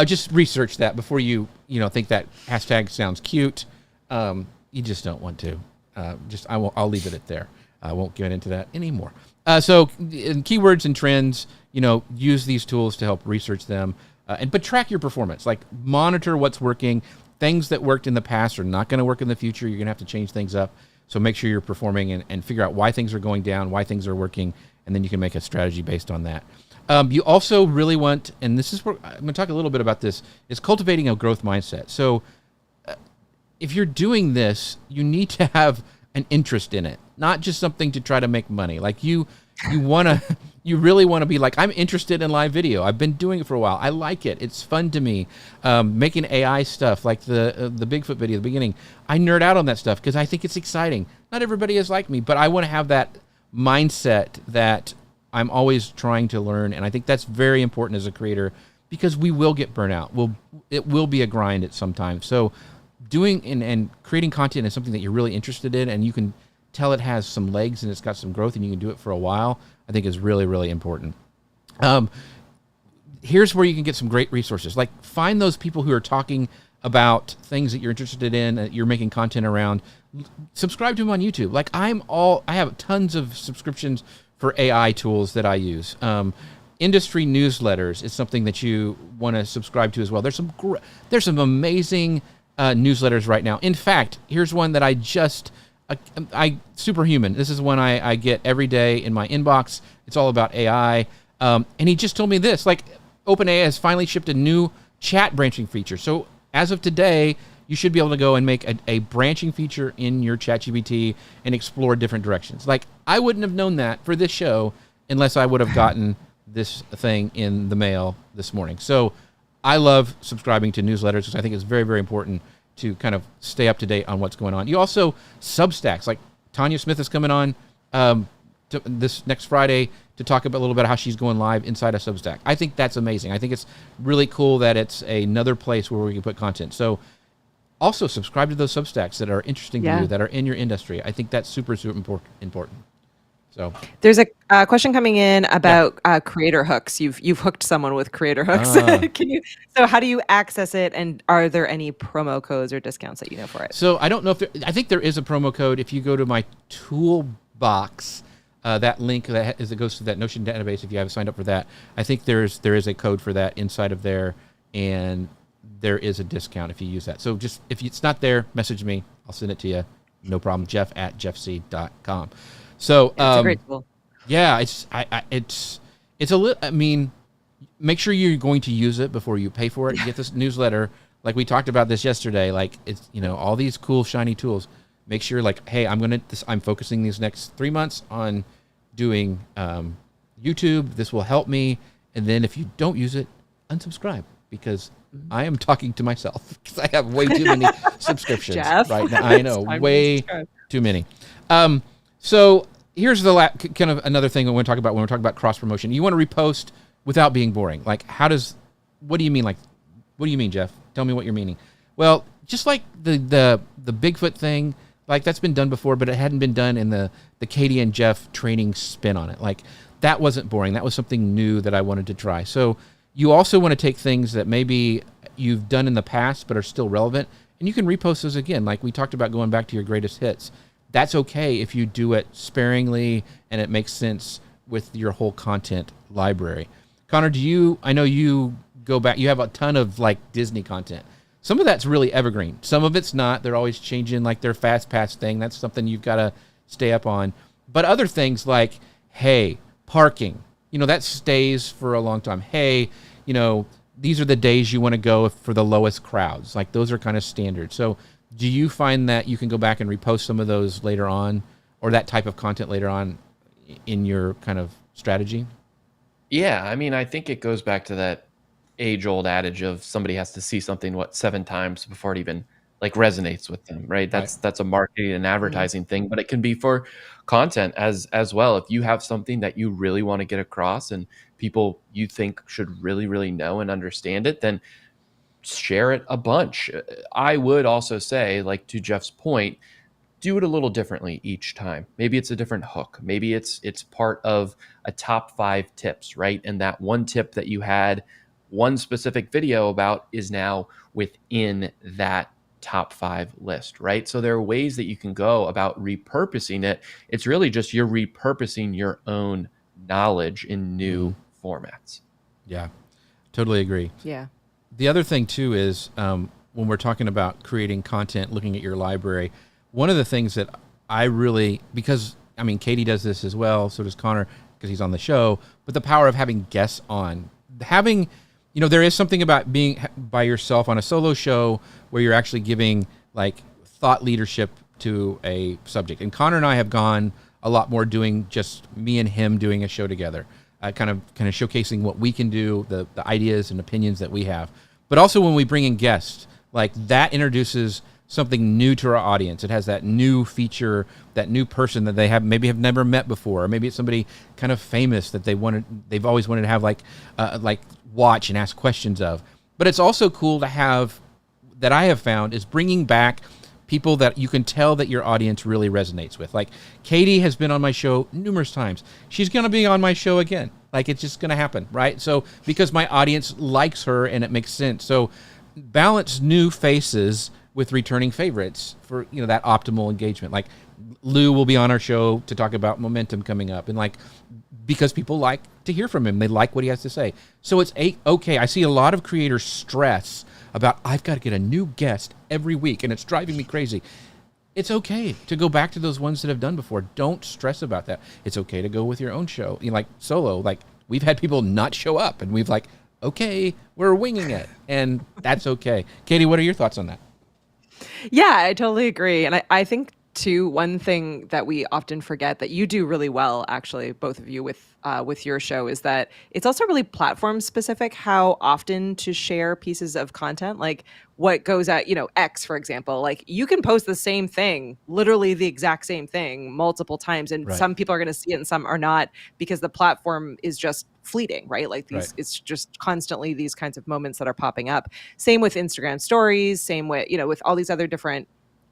just research that before you think that hashtag sounds cute. You just don't want to. I'll leave it at there. I won't get into that anymore. So in keywords and trends, use these tools to help research them, but track your performance. Like monitor what's working. Things that worked in the past are not going to work in the future. You're going to have to change things up. So make sure you're performing and figure out why things are going down, why things are working, and then you can make a strategy based on that. You also really want, and this is where I'm going to talk a little bit about this, is cultivating a growth mindset. So if you're doing this, you need to have an interest in it, not just something to try to make money. Like you really want to be like, I'm interested in live video. I've been doing it for a while. I like it. It's fun to me. Making AI stuff like the Bigfoot video at the beginning, I nerd out on that stuff because I think it's exciting. Not everybody is like me, but I want to have that mindset that I'm always trying to learn. And I think that's very important as a creator because we will get burnout. It will be a grind at some time. So doing and creating content is something that you're really interested in and you can tell it has some legs and it's got some growth and you can do it for a while, I think is really, really important. Here's where you can get some great resources. Like find those people who are talking about things that you're interested in, that you're making content around. Subscribe to them on YouTube. Like I have tons of subscriptions for AI tools that I use. Industry newsletters is something that you want to subscribe to as well. There's some amazing newsletters right now. In fact, here's one that I Superhuman. This is one I get every day in my inbox. It's all about AI. And he just told me this, like OpenAI has finally shipped a new chat branching feature. So as of today, you should be able to go and make a branching feature in your ChatGPT and explore different directions. Like I wouldn't have known that for this show unless I would have gotten this thing in the mail this morning. So I love subscribing to newsletters because I think it's very, very important to kind of stay up to date on what's going on. You also Substacks, like Tanya Smith is coming on this next Friday to talk about a little bit how she's going live inside a Substack. I think that's amazing. I think it's really cool that it's another place where we can put content. So also subscribe to those Substacks that are interesting to you, that are in your industry. I think that's super, super important. So there's a question coming in about creator hooks. You've hooked someone with creator hooks. So how do you access it? And are there any promo codes or discounts that you know for it? So I don't know I think there is a promo code. If you go to my toolbox, that link that goes to that Notion database, if you haven't signed up for that, I think there is a code for that inside of there, and there is a discount if you use that. So just if it's not there, message me. I'll send it to you. No problem. Jeff@jeffc.com. So it's a great tool. Yeah, it's a little. I mean, make sure you're going to use it before you pay for it. You get this newsletter, like we talked about this yesterday. Like it's all these cool shiny tools. Make sure like, hey, I'm focusing these next 3 months on doing YouTube. This will help me. And then if you don't use it, unsubscribe because I am talking to myself because I have way too many subscriptions right now. I know, way too many. So here's the kind of another thing we want to talk about when we're talking about cross promotion. You want to repost without being boring. Like what do you mean? Like, what do you mean, Jeff? Tell me what you're meaning. Well, just like the Bigfoot thing, like that's been done before, but it hadn't been done in the Katie and Jeff training spin on it. Like that wasn't boring. That was something new that I wanted to try. So you also want to take things that maybe you've done in the past but are still relevant, and you can repost those again. Like we talked about going back to your greatest hits. That's okay if you do it sparingly and it makes sense with your whole content library. Connor, I know you go back, you have a ton of like Disney content. Some of that's really evergreen. Some of it's not. They're always changing like their fast pass thing. That's something you've got to stay up on. But other things like, hey, parking, that stays for a long time. Hey, these are the days you want to go for the lowest crowds. Like those are kind of standard. So do you find that you can go back and repost some of those later on or that type of content later on in your kind of strategy? Yeah. I mean, I think it goes back to that age-old adage of somebody has to see something 7 times before it even like resonates with them, right? That's a marketing and advertising thing, but it can be for content as well. If you have something that you really want to get across and people you think should really, really know and understand it, then share it a bunch. I would also say, like to Jeff's point, do it a little differently each time. Maybe it's a different hook. Maybe it's part of a top 5 tips, right? And that one tip that you had one specific video about is now within that top 5 list, right? So there are ways that you can go about repurposing it. It's really just you're repurposing your own knowledge in new formats. Yeah, totally agree. Yeah. The other thing too is when we're talking about creating content, looking at your library, one of the things that I really, because I mean, Katie does this as well, so does Connor because he's on the show, but the power of having guests on, having, you know, there is something about being by yourself on a solo show where you're actually giving like thought leadership to a subject. And Connor and I have gone a lot more doing just me and him doing a show together, kind of showcasing what we can do, the ideas and opinions that we have. But also when we bring in guests, like that introduces something new to our audience. It has that new feature, that new person that they have never met before, or maybe it's somebody kind of famous that they've always wanted to have like watch and ask questions of. But it's also cool to have, that I have found, is bringing back people that you can tell that your audience really resonates with. Like Katie has been on my show numerous times. She's going to be on my show again. Like it's just going to happen, right? So because my audience likes her and it makes sense. So balance new faces with returning favorites for, you know, that optimal engagement. Like Lou will be on our show to talk about momentum coming up, and like because people like to hear from him, they like what he has to say. So it's okay. I see a lot of creators stress about, I've got to get a new guest every week and it's driving me crazy. It's okay to go back to those ones that have done before. Don't stress about that. It's okay to go with your own show. You know, like solo, like we've had people not show up and we've like, okay, we're winging it, and that's okay. Katie, what are your thoughts on that? Yeah, I totally agree. And I think, too, one thing that we often forget that you do really well, actually, both of you with your show, is that it's also really platform specific how often to share pieces of content. Like what goes at, you know, X, for example, like you can post the same thing, literally the exact same thing multiple times. And Right. some people are going to see it and some are not, because the platform is just fleeting, right? Like these, Right. it's just constantly these kinds of moments that are popping up. Same with Instagram stories, same with, you know, with all these other different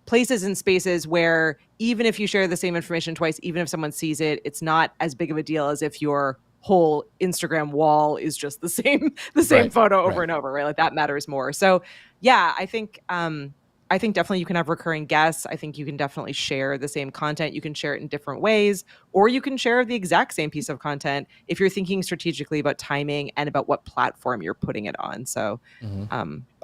places and spaces where even if you share the same information twice, even if someone sees it, it's not as big of a deal as if your whole Instagram wall is just the same Right, photo over right. and over, right? Like that matters more. So yeah, I think definitely you can have recurring guests. I think you can definitely share the same content. You can share it in different ways, or you can share the exact same piece of content if you're thinking strategically about timing and about what platform you're putting it on. So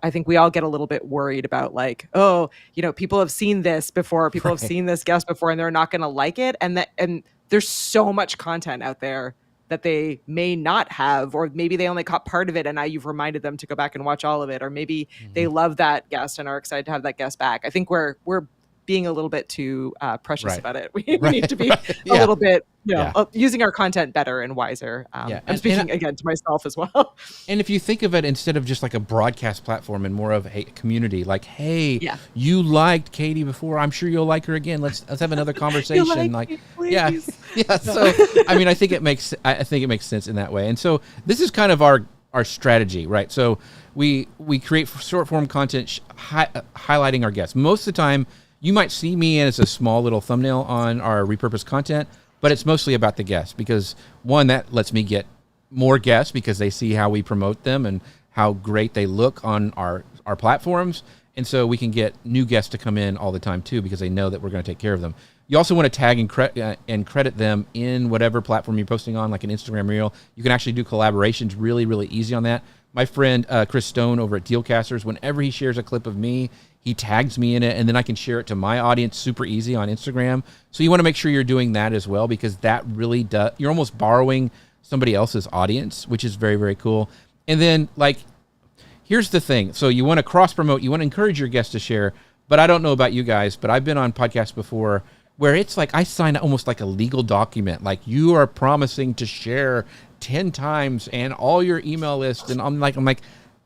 I think we all get a little bit worried about like, oh, you know, people have seen this before, people have seen this guest before, and they're not going to like it. And there's so much content out there that they may not have, or maybe they only caught part of it and now you've reminded them to go back and watch all of it, or maybe they love that guest and are excited to have that guest back. I think we're being a little bit too precious Right. about it. We need to be Right. a Yeah. little bit, you know, Yeah. Using our content better and wiser. Yeah. I'm speaking again to myself as well. And if you think of it instead of just like a broadcast platform and more of a community, like, hey, Yeah. you liked Katie before, I'm sure you'll like her again. Let's have another conversation. like me, yeah, please. yeah. So I mean, I think it makes sense in that way. And so this is kind of our strategy, right? So we create short form content highlighting our guests. Most of the time, you might see me as a small little thumbnail on our repurposed content, but it's mostly about the guests because one, that lets me get more guests because they see how we promote them and how great they look on our platforms. And so we can get new guests to come in all the time too, because they know that we're going to take care of them. You also want to tag and credit them in whatever platform you're posting on, like an Instagram reel. You can actually do collaborations really, really easy on that. My friend Chris Stone over at Dealcasters, whenever he shares a clip of me, he tags me in it, and then I can share it to my audience super easy on Instagram. So you want to make sure you're doing that as well, because that really does, you're almost borrowing somebody else's audience, which is very, very cool. And then, like, here's the thing. So you want to cross-promote, you want to encourage your guests to share, but I don't know about you guys, but I've been on podcasts before where it's like I sign almost like a legal document, like you are promising to share 10 times and all your email list, and I'm like,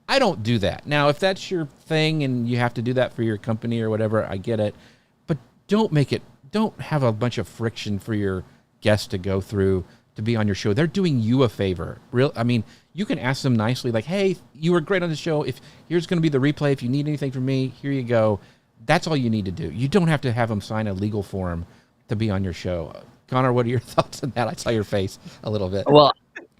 I don't do that. Now, if that's your thing and you have to do that for your company or whatever, I get it. But don't have a bunch of friction for your guests to go through to be on your show. They're doing you a favor. I mean, you can ask them nicely, like, hey, you were great on the show. Here's going to be the replay. If you need anything from me, here you go. That's all you need to do. You don't have to have them sign a legal form to be on your show. Connor, what are your thoughts on that? I saw your face a little bit. Well,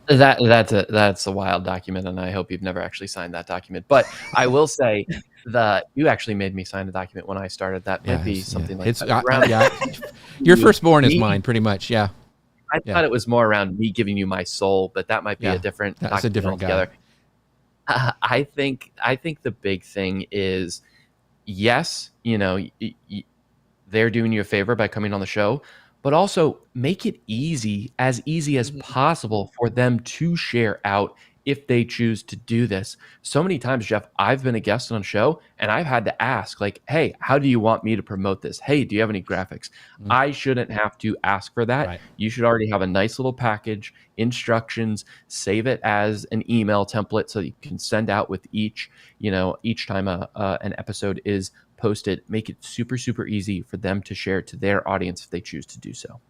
that's a wild document, and I hope you've never actually signed that document. But I will say, You actually made me sign a document when I started. That might be something like it's that. your firstborn is mine, pretty much. Yeah. I thought it was more around me giving you my soul, but that might be a different. That's a different altogether. I think the big thing is, yes, they're doing you a favor by coming on the show, but also make it as easy as possible for them to share out if they choose to do this. So many times, Jeff, I've been a guest on a show and I've had to ask, like, hey, how do you want me to promote this? Hey, do you have any graphics? I shouldn't have to ask for that. Right. You should already have a nice little package, instructions, save it as an email template so you can send out with each time an episode is posted. Make it super, super easy for them to share to their audience if they choose to do so.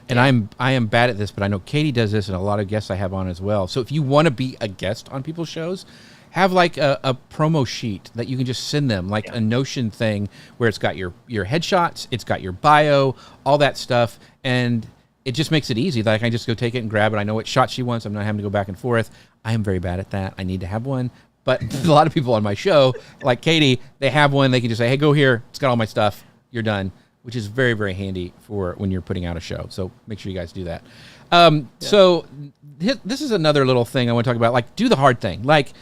And I am bad at this, but I know Katie does this, and a lot of guests I have on as well. So if you want to be a guest on people's shows, have like a promo sheet that you can just send them, like a Notion thing where it's got your headshots, it's got your bio, all that stuff, and it just makes it easy. Like I just go take it and grab it. I know what shot she wants. I'm not having to go back and forth. I am very bad at that. I need to have one. But a lot of people on my show, like Katie, they have one. They can just say, hey, go here. It's got all my stuff. You're done, which is very, very handy for when you're putting out a show. So make sure you guys do that. So this is another little thing I want to talk about. Like, do the hard thing. Like,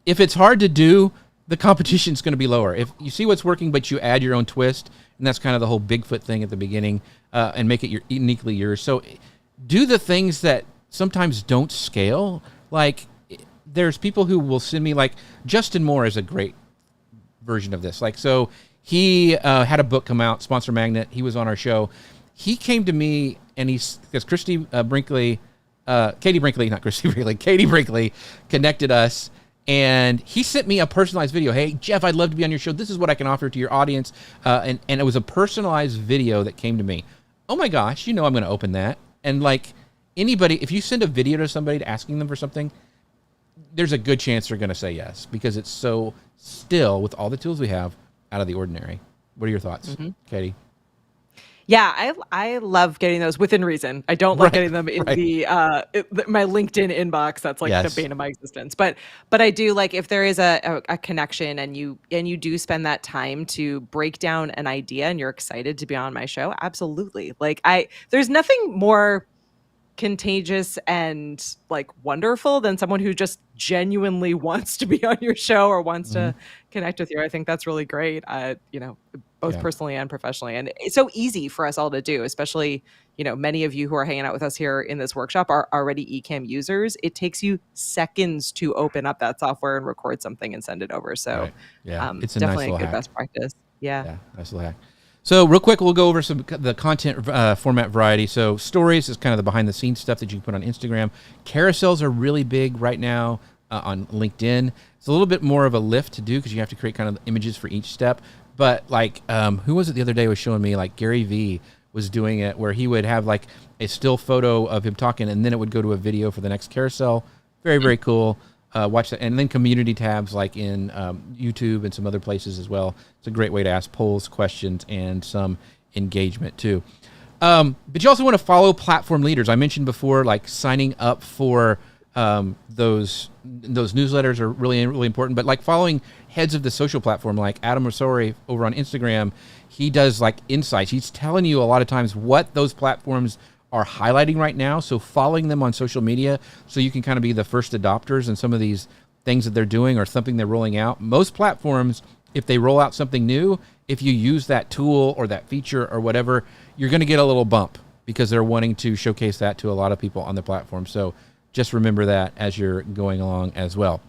if it's hard to do, the competition's going to be lower. If you see what's working, but you add your own twist, and that's kind of the whole Bigfoot thing at the beginning, and make it uniquely yours. So do the things that sometimes don't scale. Like, there's people who will send me, like, Justin Moore is a great version of this. Like, so he had a book come out, Sponsor Magnet. He was on our show. He came to me, and because Katie Brinkley connected us, and he sent me a personalized video. Hey, Jeff, I'd love to be on your show. This is what I can offer to your audience. And it was a personalized video that came to me. Oh my gosh, I'm going to open that. And like anybody, if you send a video to somebody asking them for something, there's a good chance they're going to say yes, because it's so still, with all the tools we have, out of the ordinary. What are your thoughts, Katie? Yeah, I love getting those within reason. I don't love getting them in my LinkedIn inbox. That's like the bane of my existence. But I do like, if there is a connection and you do spend that time to break down an idea and you're excited to be on my show, absolutely. Like there's nothing more contagious and like wonderful than someone who just genuinely wants to be on your show or wants to connect with you. I think that's really great. Both personally and professionally. And it's so easy for us all to do, especially, many of you who are hanging out with us here in this workshop are already Ecamm users. It takes you seconds to open up that software and record something and send it over. So it's definitely a good best practice. Yeah, nice little hack. So real quick, we'll go over the content format variety. So stories is kind of the behind the scenes stuff that you can put on Instagram. Carousels are really big right now on LinkedIn. It's a little bit more of a lift to do because you have to create kind of images for each step. But like, who was it the other day was showing me, like Gary Vee was doing it where he would have like a still photo of him talking and then it would go to a video for the next carousel. Very, very cool. Watch that. And then community tabs like in YouTube and some other places as well. It's a great way to ask polls, questions, and some engagement too. But you also want to follow platform leaders. I mentioned before, like signing up for those newsletters are really, really important. But like following heads of the social platform, like Adam Rosori over on Instagram, he does like insights. He's telling you a lot of times what those platforms are highlighting right now. So following them on social media so you can kind of be the first adopters in some of these things that they're doing or something they're rolling out. Most platforms, if they roll out something new, if you use that tool or that feature or whatever, you're going to get a little bump because they're wanting to showcase that to a lot of people on the platform. So just remember that as you're going along as well.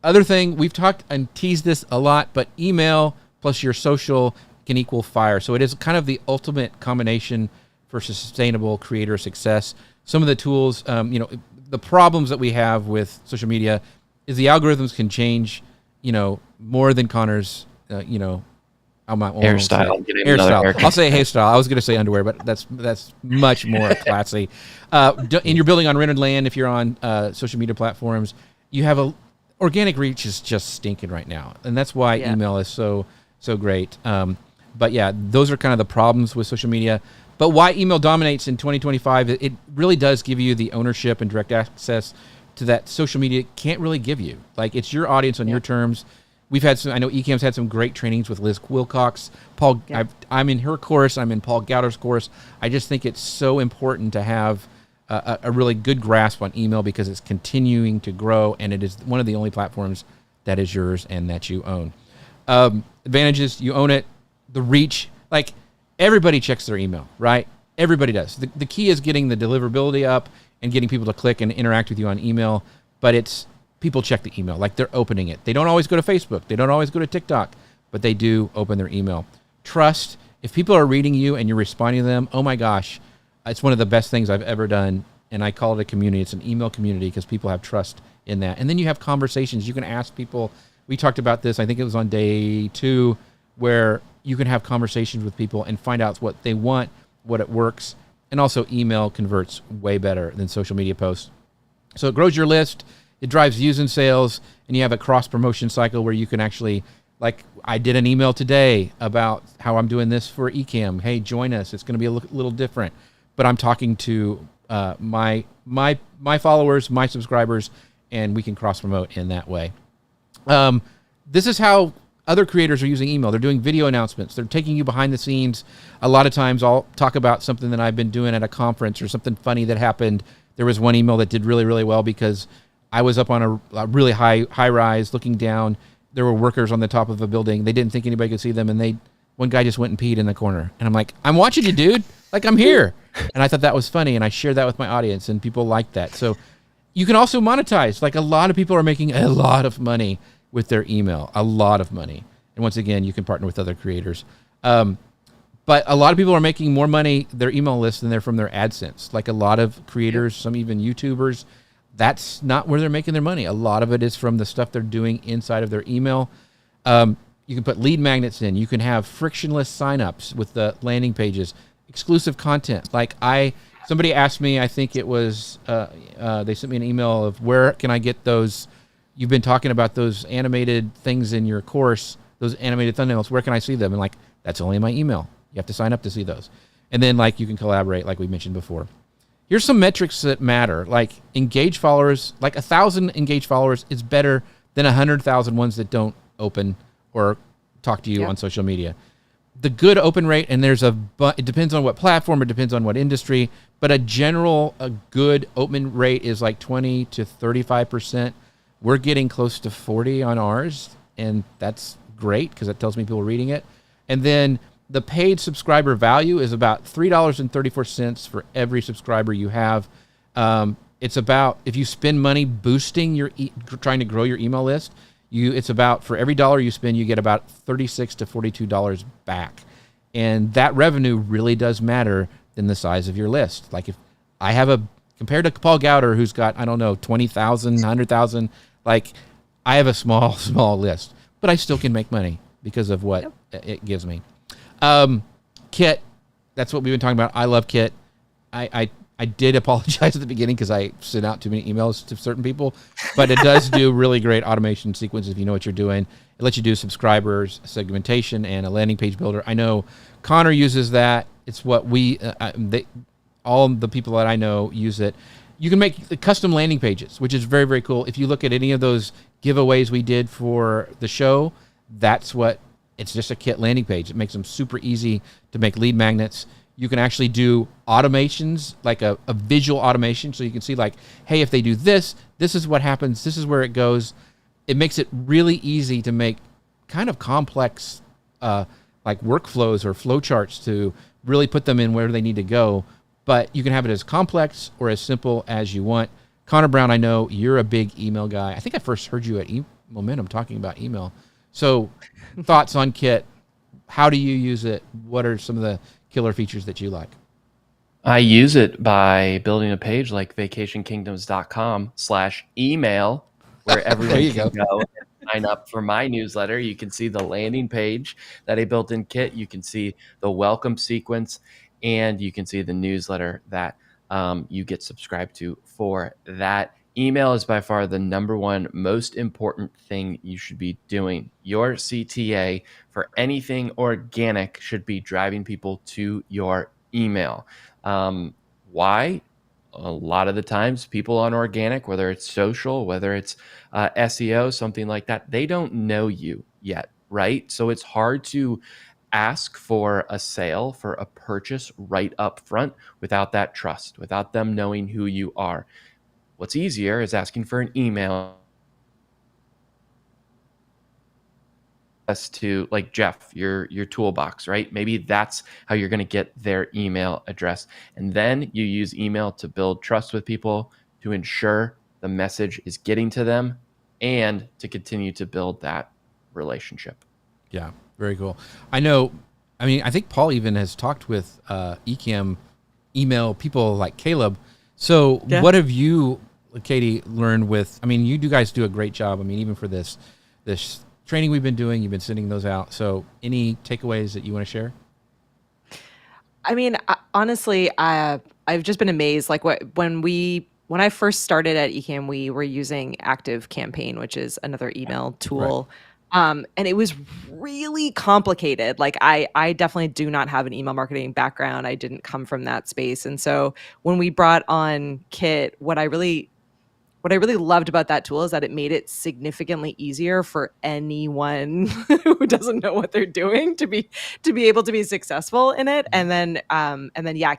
Other thing, we've talked and teased this a lot, but email plus your social can equal fire. So it is kind of the ultimate combination for sustainable creator success. Some of the tools, the problems that we have with social media is the algorithms can change, more than Connor's, hairstyle. I'll say hairstyle. I was going to say underwear, but that's much more classy. And you're building on rented land. If you're on social media platforms, you have organic reach is just stinking right now, and that's why email is so great. But yeah, those are kind of the problems with social media. But why email dominates in 2025, it really does give you the ownership and direct access to that social media can't really give you. Like, it's your audience on your terms. We've had some. I know Ecamp's had some great trainings with Liz Wilcox. Paul, I'm in her course. I'm in Paul Gowder's course. I just think it's so important to have a really good grasp on email because it's continuing to grow, and it is one of the only platforms that is yours and that you own. Advantages: you own it. The reach, like everybody checks their email, right? Everybody does. The key is getting the deliverability up and getting people to click and interact with you on email. But it's people check the email, like they're opening it. They don't always go to Facebook. They don't always go to TikTok, but they do open their email. Trust. If people are reading you and you're responding to them, oh my gosh, it's one of the best things I've ever done. And I call it a community. It's an email community because people have trust in that. And then you have conversations. You can ask people. We talked about this, I think it was on day 2, where you can have conversations with people and find out what they want, what it works. And also email converts way better than social media posts. So it grows your list. It drives views and sales, and you have a cross-promotion cycle where you can actually, like I did an email today about how I'm doing this for Ecamm. Hey, join us. It's going to be a little different. But I'm talking to my followers, my subscribers, and we can cross-promote in that way. This is how other creators are using email. They're doing video announcements. They're taking you behind the scenes. A lot of times I'll talk about something that I've been doing at a conference or something funny that happened. There was one email that did really, really well because I was up on a really high rise looking down. There were workers on the top of a building. They didn't think anybody could see them, and one guy just went and peed in the corner. And I'm like, I'm watching you, dude. Like, I'm here. And I thought that was funny, and I shared that with my audience, and people liked that. So you can also monetize. Like, a lot of people are making a lot of money with their email, a lot of money. And once again, you can partner with other creators. But a lot of people are making more money, their email list, than they're from their AdSense. Like a lot of creators, some even YouTubers, that's not where they're making their money. A lot of it is from the stuff they're doing inside of their email. You can put lead magnets in. You can have frictionless signups with the landing pages, exclusive content. Like somebody asked me, I think it was, they sent me an email of where can I get those, you've been talking about those animated things in your course, those animated thumbnails, where can I see them? And like, that's only in my email. You have to sign up to see those. And then like you can collaborate like we mentioned before. Here's some metrics that matter. Like engaged followers, like 1,000 engaged followers is better than 100,000 ones that don't open or talk to you on social media. The good open rate, and it depends on what platform, it depends on what industry, but a good open rate is like 20 to 35%. We're getting close to 40 on ours, and that's great because that tells me people are reading it. And then the paid subscriber value is about $3.34 for every subscriber you have. It's about, if you spend money boosting trying to grow your email list, it's about, for every dollar you spend, you get about $36 to $42 back. And that revenue really does matter than the size of your list. Like if I have compared to Paul Gowder, who's got, 20,000, 100,000, like I have a small list, but I still can make money because of what it gives me. Kit, that's what we've been talking about. I love Kit. I did apologize at the beginning because I sent out too many emails to certain people, but it does do really great automation sequences if you know what you're doing. It lets you do subscribers, segmentation, and a landing page builder. I know Connor uses that. It's what all the people that I know use it. You can make the custom landing pages, which is very, very cool. If you look at any of those giveaways we did for the show, it's just a Kit landing page. It makes them super easy to make lead magnets. You can actually do automations, like a visual automation. So you can see like, hey, if they do this, this is what happens. This is where it goes. It makes it really easy to make kind of complex like workflows or flowcharts to really put them in where they need to go. But you can have it as complex or as simple as you want. Connor Brown, I know you're a big email guy. I think I first heard you at Momentum talking about email. So thoughts on Kit? How do you use it? What are some of the killer features that you like? I use it by building a page like vacationkingdoms.com/email where everyone can go and sign up for my newsletter. You can see the landing page that I built in Kit. You can see the welcome sequence, and you can see the newsletter that you get subscribed to for that. Email is by far the number one most important thing you should be doing. Your CTA for anything organic should be driving people to your email. Why? a lot of the times people on organic, whether it's social, whether it's SEO, something like that, they don't know you yet, right? So it's hard to ask for a sale, for a purchase right up front without that trust, without them knowing who you are. What's easier is asking for an email us to, like, Jeff, your toolbox, right? Maybe that's how you're going to get their email address. And then you use email to build trust with people, to ensure the message is getting to them, and to continue to build that relationship. Yeah, very cool. I know, I mean, I think Paul even has talked with Ecamm email people like Caleb. So what have you, Katie, learned with, I mean, you guys do a great job. I mean, even for this training we've been doing, you've been sending those out. So any takeaways that you want to share? I mean, honestly, I've just been amazed. Like when I first started at Ecamm, we were using Active Campaign, which is another email tool. Right. And it was really complicated. Like I definitely do not have an email marketing background. I didn't come from that space. And so when we brought on Kit, what I really loved about that tool is that it made it significantly easier for anyone who doesn't know what they're doing to be able to be successful in it. And then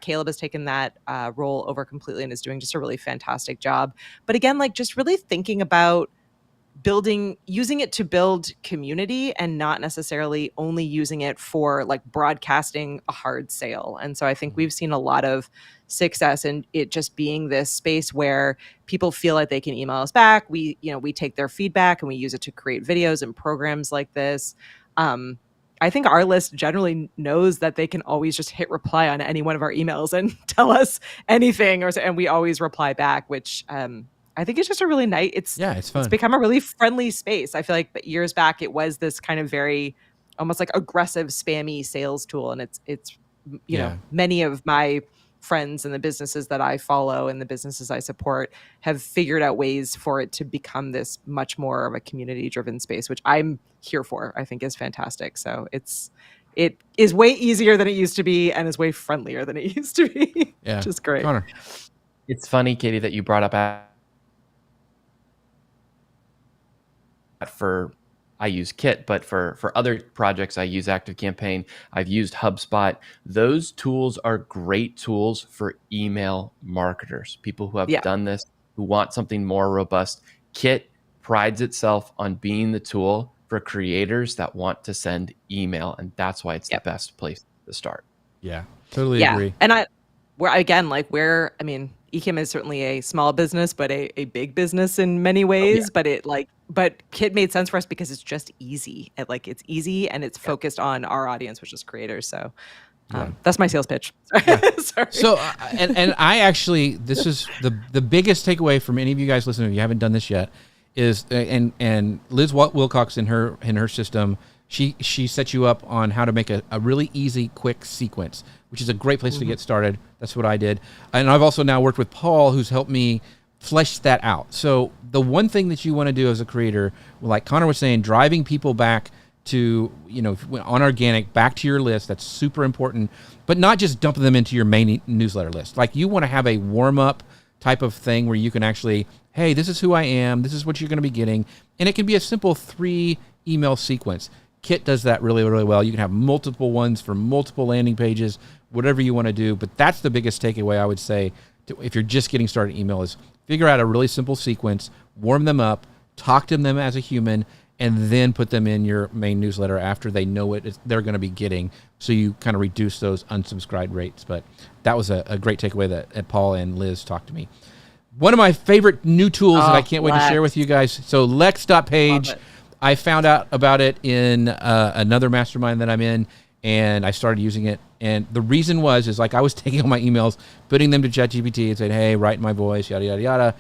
Caleb has taken that role over completely and is doing just a really fantastic job. But again, like just really thinking about using it to build community and not necessarily only using it for like broadcasting a hard sale. And so I think we've seen a lot of success in it just being this space where people feel like they can email us back. We take their feedback and we use it to create videos and programs like this. I think our list generally knows that they can always just hit reply on any one of our emails and tell us anything, and we always reply back, which I think it's just a really nice, it's fun. It's become a really friendly space. I feel like years back it was this kind of very almost like aggressive spammy sales tool. And it's you know, many of my friends and the businesses that I follow and the businesses I support have figured out ways for it to become this much more of a community driven space, which I'm here for. I think is fantastic. So it is way easier than it used to be and is way friendlier than it used to be. Yeah. Which is great. Connor. It's funny, Katie, that you brought up I use Kit, but for other projects, I use Active Campaign. I've used HubSpot. Those tools are great tools for email marketers, people who have done this, who want something more robust. Kit prides itself on being the tool for creators that want to send email, and that's why it's the best place to start. Yeah, totally agree. And Ecamm is certainly a small business, but a big business in many ways. But Kit made sense for us because it's just easy. It's easy and it's focused on our audience, which is creators. So that's my sales pitch. Sorry. So and I actually, this is the biggest takeaway from any of you guys listening. If you haven't done this yet, is and Liz Wilcox in her system, she sets you up on how to make a really easy, quick sequence, which is a great place to get started. That's what I did. And I've also now worked with Paul, who's helped me flesh that out. So the one thing that you want to do as a creator, like Connor was saying, driving people back to, on organic, back to your list, that's super important, but not just dumping them into your main newsletter list. Like you want to have a warm-up type of thing where you can actually, hey, this is who I am, this is what you're going to be getting, and it can be a simple 3 email sequence. Kit does that really, really well. You can have multiple ones for multiple landing pages, whatever you want to do. But that's the biggest takeaway I would say if you're just getting started email is figure out a really simple sequence, warm them up, talk to them as a human, and then put them in your main newsletter after they know what they're going to be getting. So you kind of reduce those unsubscribed rates. But that was a great takeaway that Paul and Liz talked to me. One of my favorite new tools that I can't wait to share with you guys. So Lex.page. I found out about it in another mastermind that I'm in, and I started using it. And the reason is like I was taking all my emails, putting them to ChatGPT and saying, hey, write my voice, yada, yada, yada.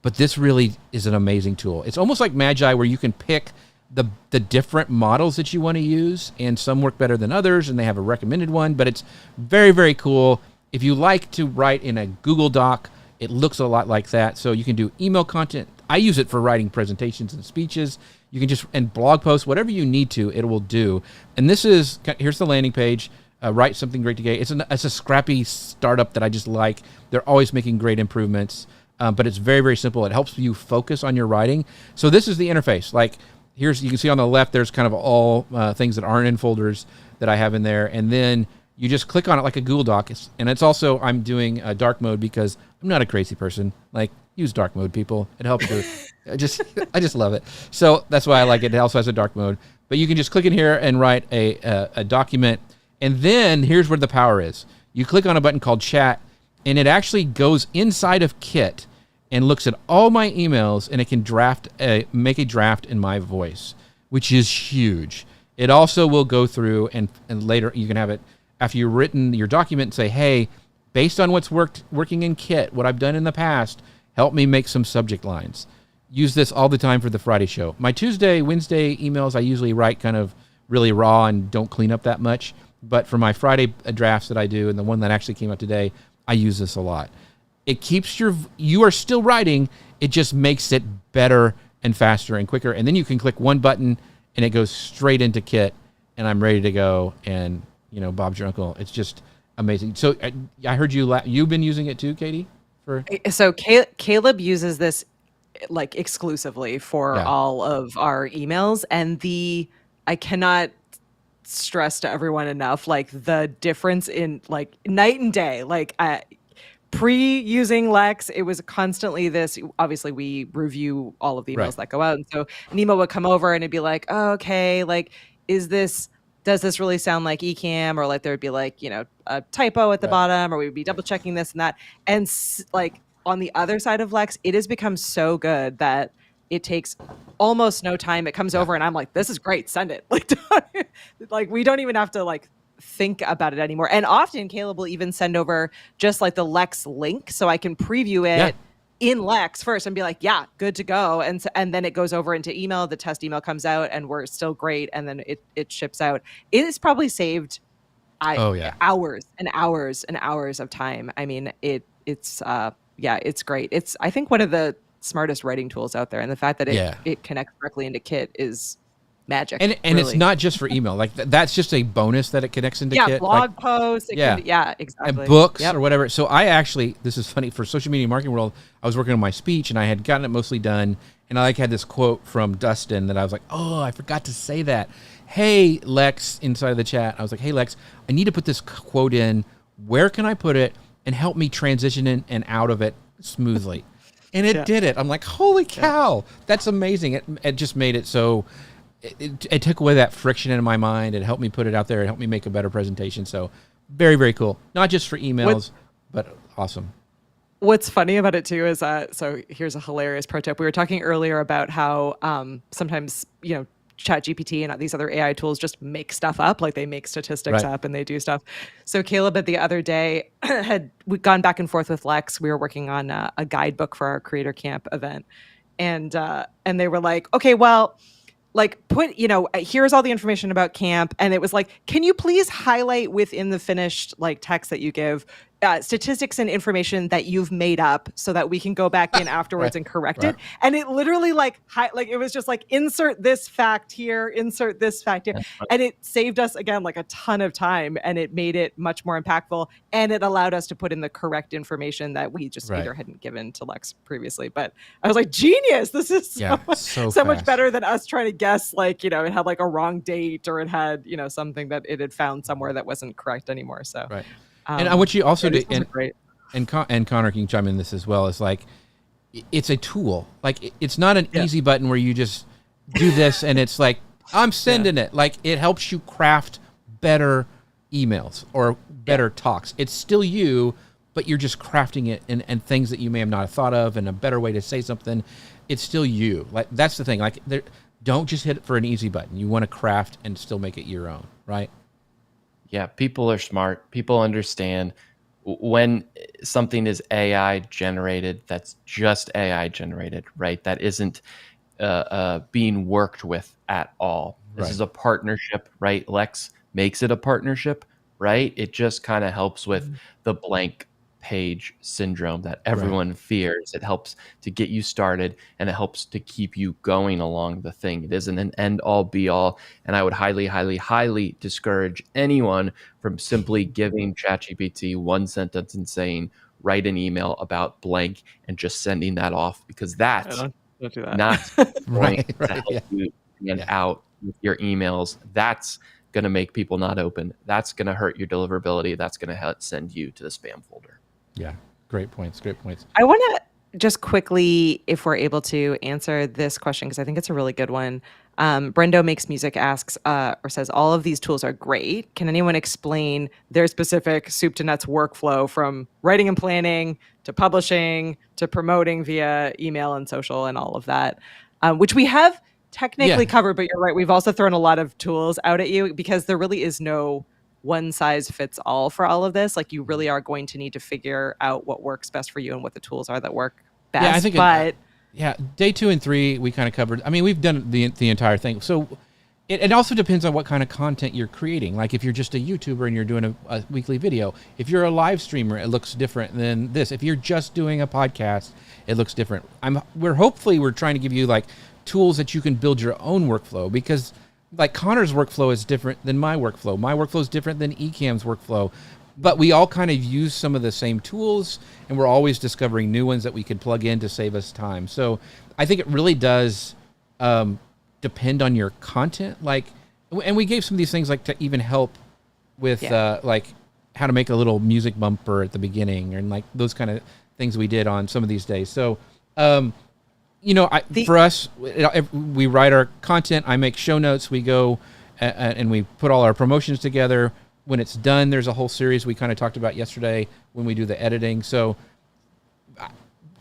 But this really is an amazing tool. It's almost like Magi where you can pick the different models that you want to use, and some work better than others, and they have a recommended one. But it's very, very cool. If you like to write in a Google Doc, it looks a lot like that. So you can do email content. I use it for writing presentations and speeches. You can and blog posts, whatever you need to, it will do. And here's the landing page. Write something great today. It's a scrappy startup that I just like. They're always making great improvements, but it's very, very simple. It helps you focus on your writing. So this is the interface. Like you can see on the left, there's kind of all things that aren't in folders that I have in there. And then you just click on it like a Google Doc. And it's also, I'm doing dark mode because I'm not a crazy person. Like, use dark mode, people. It helps you. I just love it. So that's why I like it. It also has a dark mode. But you can just click in here and write a document. And then here's where the power is. You click on a button called chat, and it actually goes inside of Kit and looks at all my emails, and it can make a draft in my voice, which is huge. It also will go through and later you can have it after you've written your document and say, hey, based on what's working in Kit, what I've done in the past, help me make some subject lines. Use this all the time for the Friday show. My Tuesday, Wednesday emails, I usually write kind of really raw and don't clean up that much. But for my Friday drafts that I do, and the one that actually came out today, I use this a lot. It keeps you are still writing, it just makes it better and faster and quicker. And then you can click one button and it goes straight into Kit, and I'm ready to go. And, Bob's your uncle. It's just amazing. So I heard you've been using it too, Katie? So Caleb uses this like exclusively for all of our emails, and I cannot stress to everyone enough, like the difference in like night and day. Like pre-using Lex, it was constantly this. Obviously, we review all of the emails that go out, and so an email would come over and it'd be like, oh, okay, like does this really sound like eCam? Or like there'd be like a typo at the bottom, or we'd be double checking this and that. And like on the other side of Lex, it has become so good that it takes almost no time. It comes over and I'm like, this is great. Send it. Like we don't even have to like think about it anymore. And often Caleb will even send over just like the Lex link so I can preview it in Lex first and be like, yeah, good to go. And then it goes over into email. The test email comes out and we're still great. And then it ships out. It has probably saved hours and hours and hours of time. I mean, it's great. It's, I think, one of the smartest writing tools out there, and the fact that it connects directly into Kit is magic. And really. It's not just for email. Like that's just a bonus that it connects into Kit. Blog posts. Exactly. And books or whatever. So I actually, this is funny, for social media marketing world, I was working on my speech and I had gotten it mostly done, and I had this quote from Dustin that I was like, oh, I forgot to say that. Hey, Lex, inside of the chat, I was like, hey, Lex, I need to put this quote in. Where can I put it and help me transition in and out of it smoothly? And it did it. I'm like, holy cow, that's amazing. It just made it so, it took away that friction in my mind. It helped me put it out there. It helped me make a better presentation. So very, very cool. Not just for emails, but awesome. What's funny about it too is so here's a hilarious pro tip. We were talking earlier about how sometimes, ChatGPT and these other AI tools just make stuff up, like they make statistics up and they do stuff. So Caleb the other day we'd gone back and forth with Lex. We were working on a guidebook for our Creator Camp event, and they were like, okay, well, like put, here's all the information about camp. And it was like, can you please highlight within the finished like text that you give statistics and information that you've made up so that we can go back in afterwards and correct it. And it literally it was just like, insert this fact here, insert this fact here. And it saved us again, like a ton of time, and it made it much more impactful. And it allowed us to put in the correct information that we just either hadn't given to Lex previously. But I was like, genius. This is so much better than us trying to guess, like, it had like a wrong date, or it had, something that it had found somewhere that wasn't correct anymore. So, and I want you also to, and Connor can chime in this as well, is like, it's a tool. Like, it's not an easy button where you just do this and it's like, I'm sending it. Like, it helps you craft better emails or better talks. It's still you, but you're just crafting it and things that you may have not thought of, and a better way to say something. It's still you. Like, that's the thing. Like, don't just hit it for an easy button. You want to craft and still make it your own, right? Yeah, people are smart. People understand when something is AI generated, that's just AI generated, right? That isn't being worked with at all. This is a partnership, right? Lex makes it a partnership, right? It just kind of helps with the blank page syndrome that everyone fears. It helps to get you started, and it helps to keep you going along the thing. It isn't an end all be all. And I would highly, highly, highly discourage anyone from simply giving ChatGPT one sentence and saying, write an email about blank and just sending that off, because that's Don't do that. not going to help you stand out with your emails. That's going to make people not open. That's going to hurt your deliverability. That's going to send you to the spam folder. Yeah. Great points. Great points. I want to just quickly, if we're able to answer this question, because I think it's a really good one. Brendo Makes Music asks or says, all of these tools are great. Can anyone explain their specific soup to nuts workflow from writing and planning to publishing to promoting via email and social and all of that, which we have technically covered, but you're right. We've also thrown a lot of tools out at you because there really is no one size fits all for all of this. Like, you really are going to need to figure out what works best for you and what the tools are that work best. Yeah, I think day 2 and 3 we kind of covered. I mean, we've done the entire thing. So it also depends on what kind of content you're creating. Like, if you're just a YouTuber and you're doing a weekly video, if you're a live streamer, it looks different than this. If you're just doing a podcast, it looks different. We're trying to give you like tools that you can build your own workflow, because like Connor's workflow is different than my workflow. My workflow is different than Ecamm's workflow, but we all kind of use some of the same tools, and we're always discovering new ones that we could plug in to save us time. So I think it really does depend on your content. Like, and we gave some of these things like to even help with like how to make a little music bumper at the beginning, and like those kind of things we did on some of these days. So, for us, we write our content. I make show notes. We go and we put all our promotions together. When it's done, there's a whole series we kind of talked about yesterday when we do the editing. So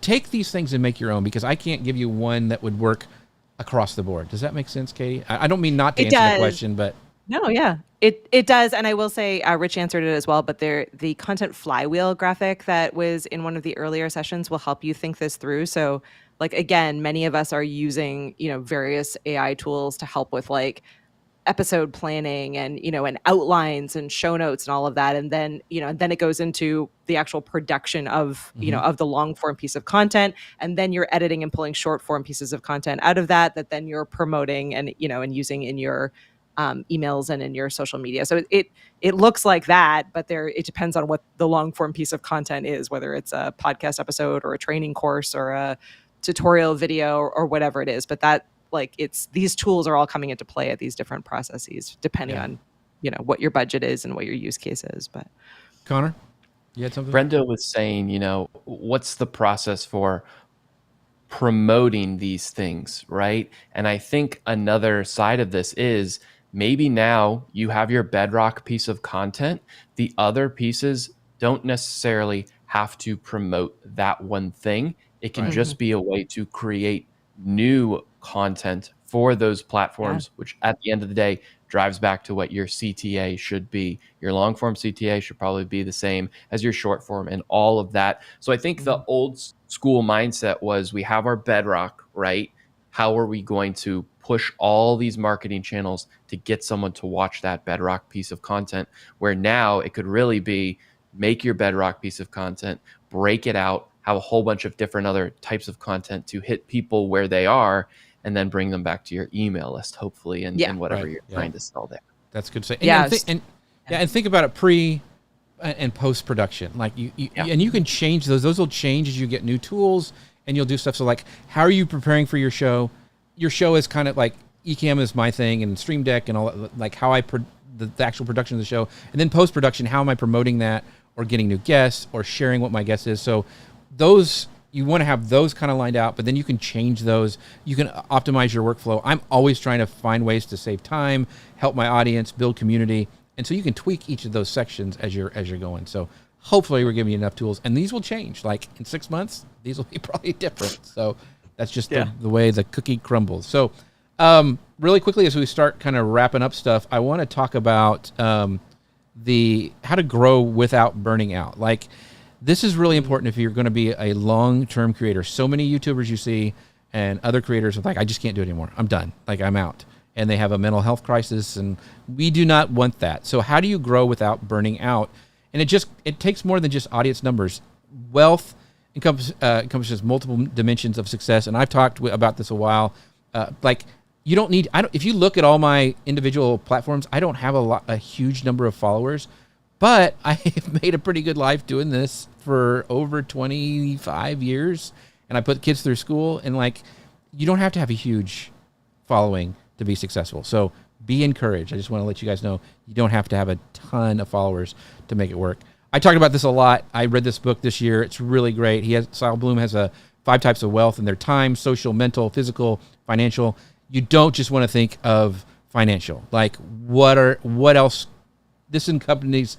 take these things and make your own, because I can't give you one that would work across the board. Does that make sense, Katie? I don't mean not to answer the question, but... No, yeah, it does. And I will say, Rich answered it as well, but the content flywheel graphic that was in one of the earlier sessions will help you think this through. So, like, again, many of us are using, various AI tools to help with like episode planning and, and outlines and show notes and all of that. And then, then it goes into the actual production of, of the long form piece of content. And then you're editing and pulling short form pieces of content out of that then you're promoting and, and using in your emails and in your social media. So it looks like that, but it depends on what the long form piece of content is, whether it's a podcast episode or a training course or a tutorial video or whatever it is. But that, like, these tools are all coming into play at these different processes, depending on, what your budget is and what your use case is. But Connor, you had something? Brenda was saying, what's the process for promoting these things, right? And I think another side of this is maybe now you have your bedrock piece of content. The other pieces don't necessarily have to promote that one thing. It can just be a way to create new content for those platforms, which at the end of the day drives back to what your CTA should be. Your long form CTA should probably be the same as your short form and all of that. So I think the old school mindset was, we have our bedrock, right? How are we going to push all these marketing channels to get someone to watch that bedrock piece of content? Where now it could really be, make your bedrock piece of content, break it out, have a whole bunch of different other types of content to hit people where they are, and then bring them back to your email list, hopefully, and whatever you're trying to sell there. That's good to say. And think about it pre and post production. Like and you can change those. Those will change as you get new tools, and you'll do stuff. So like, how are you preparing for your show? Your show is kind of like Ecamm is my thing, and Stream Deck and all that, like how I the actual production of the show, and then post production, how am I promoting that, or getting new guests, or sharing what my guest is. So those, you want to have those kind of lined out, but then you can change those. You can optimize your workflow. I'm always trying to find ways to save time, help my audience, build community. And so you can tweak each of those sections as you're going. So hopefully we're giving you enough tools, and these will change. Like in 6 months, these will be probably different. So that's just the way the cookie crumbles. So really quickly, as we start kind of wrapping up stuff, I want to talk about how to grow without burning out. Like, this is really important if you're going to be a long-term creator. So many YouTubers you see and other creators are like, I just can't do it anymore. I'm done. Like, I'm out. And they have a mental health crisis, and we do not want that. So how do you grow without burning out? And it takes more than just audience numbers. wealth encompasses multiple dimensions of success, and I've talked about this a while. Like, you don't need. If you look at all my individual platforms, I don't have a huge number of followers, but I have made a pretty good life doing this for over 25 years, and I put kids through school, and like, you don't have to have a huge following to be successful. So be encouraged. I just want to let you guys know you don't have to have a ton of followers to make it work. I talked about this a lot. I read this book this year. It's really great. Sal Bloom has 5 types of wealth, and they're time, social, mental, physical, financial. You don't just want to think of financial. Like, what else? This encompasses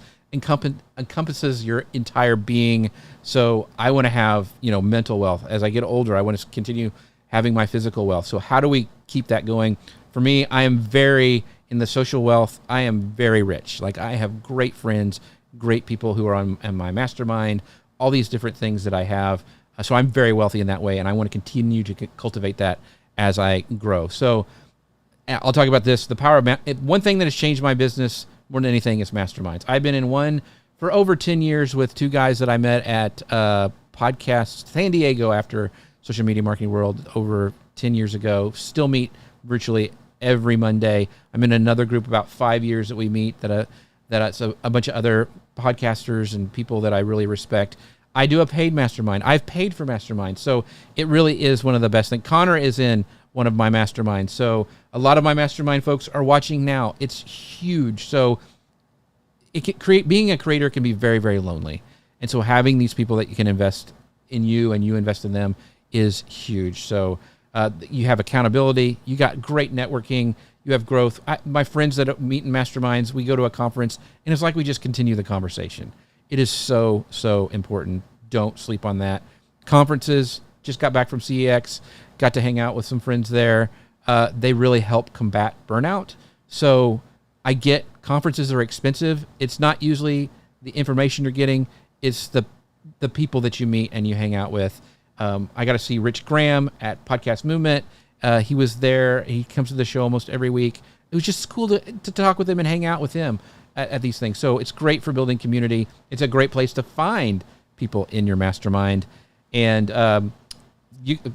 your entire being. So I want to have, mental wealth. As I get older, I want to continue having my physical wealth. So how do we keep that going? For me, I am in the social wealth, I am very rich. Like, I have great friends, great people who are on my mastermind, all these different things that I have. So I'm very wealthy in that way, and I want to continue to cultivate that as I grow. So I'll talk about this. The power of one thing that has changed my business more than anything is masterminds. I've been in one for over 10 years with 2 guys that I met at podcast San Diego after Social Media Marketing World over 10 years ago. Still meet virtually every Monday. I'm in another group about 5 years that we meet that's a bunch of other podcasters and people that I really respect. I do a paid mastermind. I've paid for masterminds. So it really is one of the best things. Connor is in one of my masterminds. So a lot of my mastermind folks are watching now. It's huge. So being a creator can be very, very lonely. And so having these people that you can invest in you and you invest in them is huge. So you have accountability. You got great networking. You have growth. My friends that meet in masterminds, we go to a conference, and it's like we just continue the conversation. It is so, so important. Don't sleep on that. Conferences, just got back from CEX, got to hang out with some friends there. They really help combat burnout. So I get conferences are expensive. It's not usually the information you're getting. It's the people that you meet and you hang out with. I got to see Rich Graham at Podcast Movement. He was there. He comes to the show almost every week. It was just cool to talk with him and hang out with him at these things. So it's great for building community. It's a great place to find people in your mastermind. And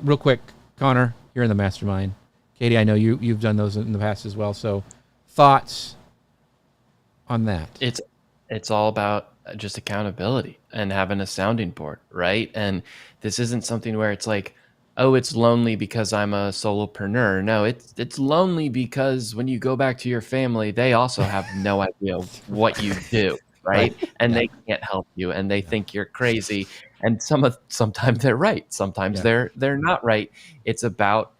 real quick, Connor, you're in the mastermind. Katie, I know you've done those in the past as well. So thoughts on that? It's all about just accountability and having a sounding board, right? And this isn't something where it's like, oh, it's lonely because I'm a solopreneur. No, it's lonely because when you go back to your family, they also have no idea what you do, right? And they can't help you, and they think you're crazy. And sometimes they're right, sometimes they're not right. It's about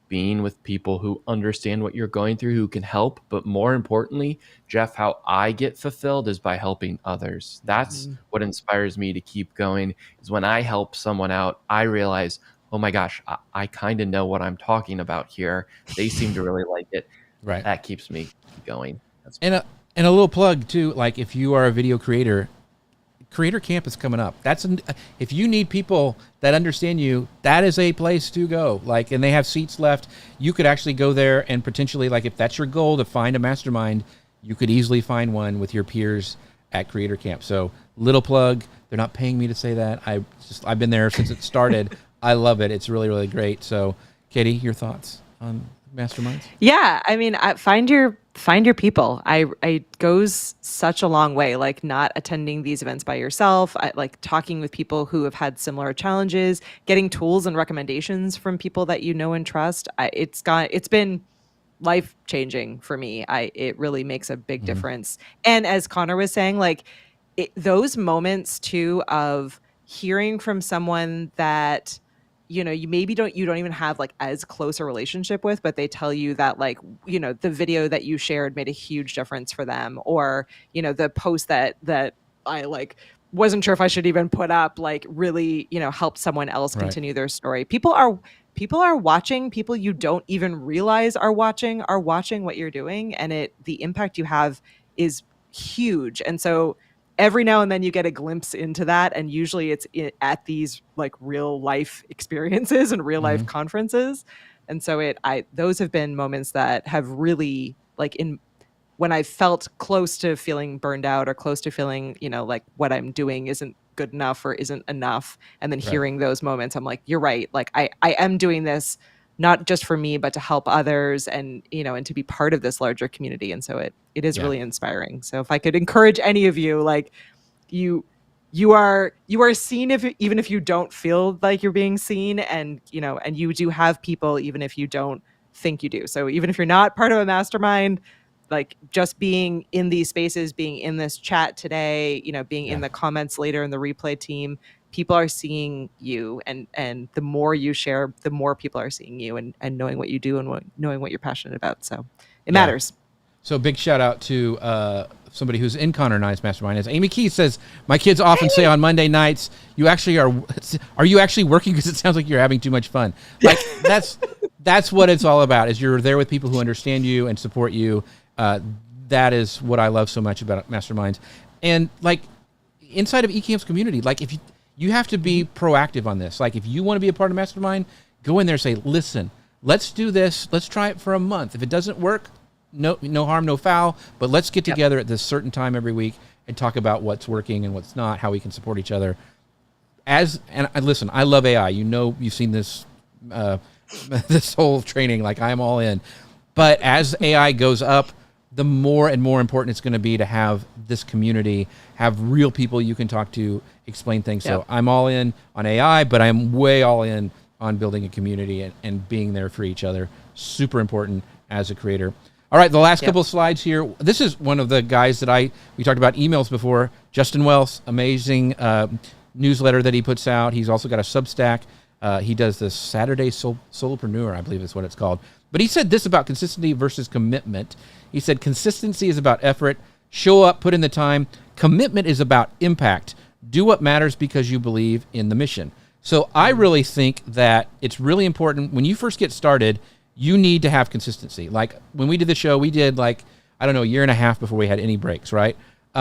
being with people who understand what you're going through, who can help. But more importantly, Jeff, how I get fulfilled is by helping others. That's what inspires me to keep going, is when I help someone out, I realize, oh my gosh, I kind of know what I'm talking about here. They seem to really like it. Right. That keeps me going. And a little plug too, like if you are a video creator, Creator Camp is coming up. If you need people that understand you, that is a place to go. Like, and they have seats left. You could actually go there and potentially, like, if that's your goal to find a mastermind, you could easily find one with your peers at Creator Camp. So, little plug. They're not paying me to say that. I've been there since it started. I love it. It's really, really great. So, Katie, your thoughts on masterminds? Yeah, I mean, find your people. It goes such a long way. Like, not attending these events by yourself, like talking with people who have had similar challenges, getting tools and recommendations from people that you know and trust. It's been life changing for me. It really makes a big difference. And as Connor was saying, like, those moments too of hearing from someone that you don't even have like as close a relationship with, but they tell you that, like, the video that you shared made a huge difference for them, or the post that I like wasn't sure if I should even put up, like, really helped someone else continue their story. People are watching. People you don't even realize are watching what you're doing, and the impact you have is huge. And so every now and then you get a glimpse into that, and usually it's at these like real life experiences and real life conferences. And so those have been moments that have really, like, when I felt close to feeling burned out or close to feeling like what I'm doing isn't good enough or isn't enough. And then hearing those moments, I'm like, you're right. Like I am doing this not just for me, but to help others and, and to be part of this larger community. And so it is really inspiring. So if I could encourage any of you, like you are seen even if you don't feel like you're being seen, and and you do have people even if you don't think you do. So even if you're not part of a mastermind, like just being in these spaces, being in this chat today, being in the comments later in the replay team, people are seeing you, and the more you share, the more people are seeing you and knowing what you do and knowing what you're passionate about. So it matters. So big shout out to somebody who's in Connor and I's mastermind. As Amy Keith says, my kids often say on Monday nights, "You actually are you actually working? Because it sounds like you're having too much fun." Like that's what it's all about. Is you're there with people who understand you and support you. That is what I love so much about masterminds. And like inside of eCamp's community, like if you have to be proactive on this. Like if you want to be a part of mastermind, go in there and say, "Listen, let's do this. Let's try it for a month. If it doesn't work, no harm, no foul, but let's get together at this certain time every week and talk about what's working and what's not, how we can support each other." Listen, I love AI. You've seen this this whole training. Like I'm all in. But as AI goes up, the more and more important it's going to be to have this community, have real people you can talk to, explain things. So I'm all in on AI, but I'm way all in on building a community and being there for each other. Super important as a creator. All right, the last couple of slides here. This is one of the guys that we talked about emails before. Justin Wells, amazing newsletter that he puts out. He's also got a Substack. He does the Saturday Solopreneur, I believe is what it's called. But he said this about consistency versus commitment. He said consistency is about effort. Show up, put in the time. Commitment is about impact. Do what matters because you believe in the mission. So I really think that it's really important when you first get started, you need to have consistency. Like when we did the show, we did a year and a half before we had any breaks, right?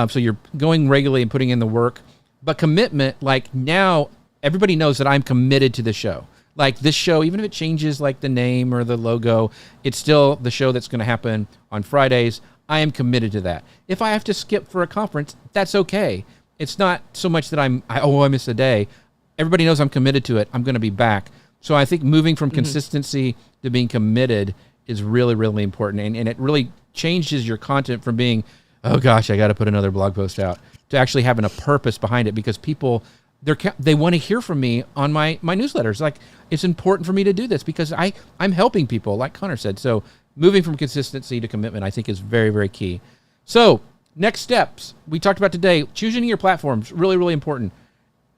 So you're going regularly and putting in the work. But commitment, like now, everybody knows that I'm committed to the show. Like this show, even if it changes like the name or the logo, it's still the show that's going to happen on Fridays. I am committed to that. If I have to skip for a conference, that's okay. It's not so much that I missed a day. Everybody knows I'm committed to it. I'm going to be back. So I think moving from consistency to being committed is really, really important. And it really changes your content from being, oh gosh, I got to put another blog post out, to actually having a purpose behind it, because people, they want to hear from me on my newsletters. Like it's important for me to do this because I'm helping people, like Connor said. So moving from consistency to commitment, I think is very, very key. So next steps we talked about today, choosing your platforms, really, really important.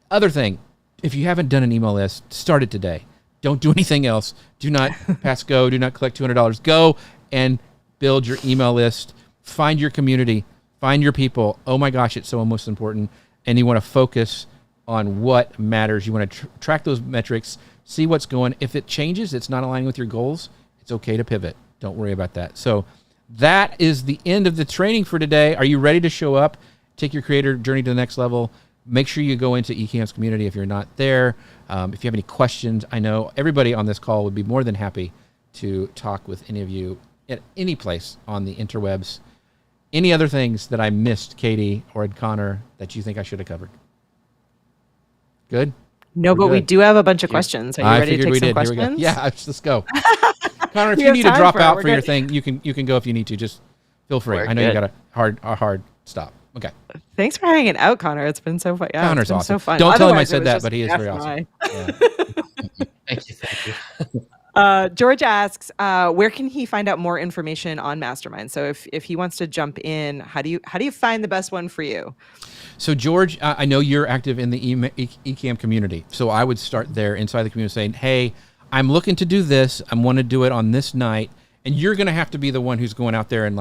Other thing, if you haven't done an email list, start it today. Don't do anything else. Do not pass go. Do not collect $200. Go and build your email list. Find your community. Find your people. Oh my gosh, it's so most important. And you want to focus on what matters. You want to track those metrics, see what's going. If it changes, it's not aligning with your goals, it's okay to pivot. Don't worry about that. So that is the end of the training for today. Are you ready to show up, take your creator journey to the next level? Make sure you go into eCamp's community if you're not there. If you have any questions, I know everybody on this call would be more than happy to talk with any of you at any place on the interwebs. Any other things that I missed, Katie or Connor, that you think I should have covered? Good? No, but we do have a bunch of questions. Are you ready to take some questions? Here we go. Yeah, let's go. Connor, if you need to drop out for your thing, you can go if you need to. Just feel free. I know you got a hard stop. Okay. Thanks for hanging out, Connor. It's been so fun. Yeah, Connor's awesome. So fun. Don't tell him I said that, but he is very awesome. Yeah. Thank you. George asks, where can he find out more information on Mastermind? So if he wants to jump in, how do you find the best one for you? So George, I know you're active in the eCamp community. So I would start there inside the community saying, hey, I'm looking to do this. I want to do it on this night. And you're going to have to be the one who's going out there and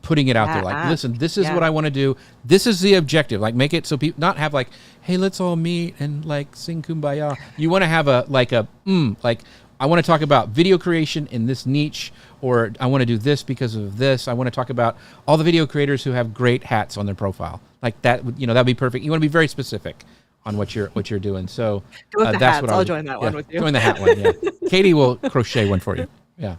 putting it out there. Like, listen, this is what I want to do. This is the objective. Like make it so people not have like, hey, let's all meet and like sing Kumbaya. You want to have I want to talk about video creation in this niche, or I want to do this because of this. I want to talk about all the video creators who have great hats on their profile. Like that, that'd be perfect. You want to be very specific on what you're doing. So that's hats. I'll join that one with you. Join the hat one. Yeah. Katie will crochet one for you. Yeah.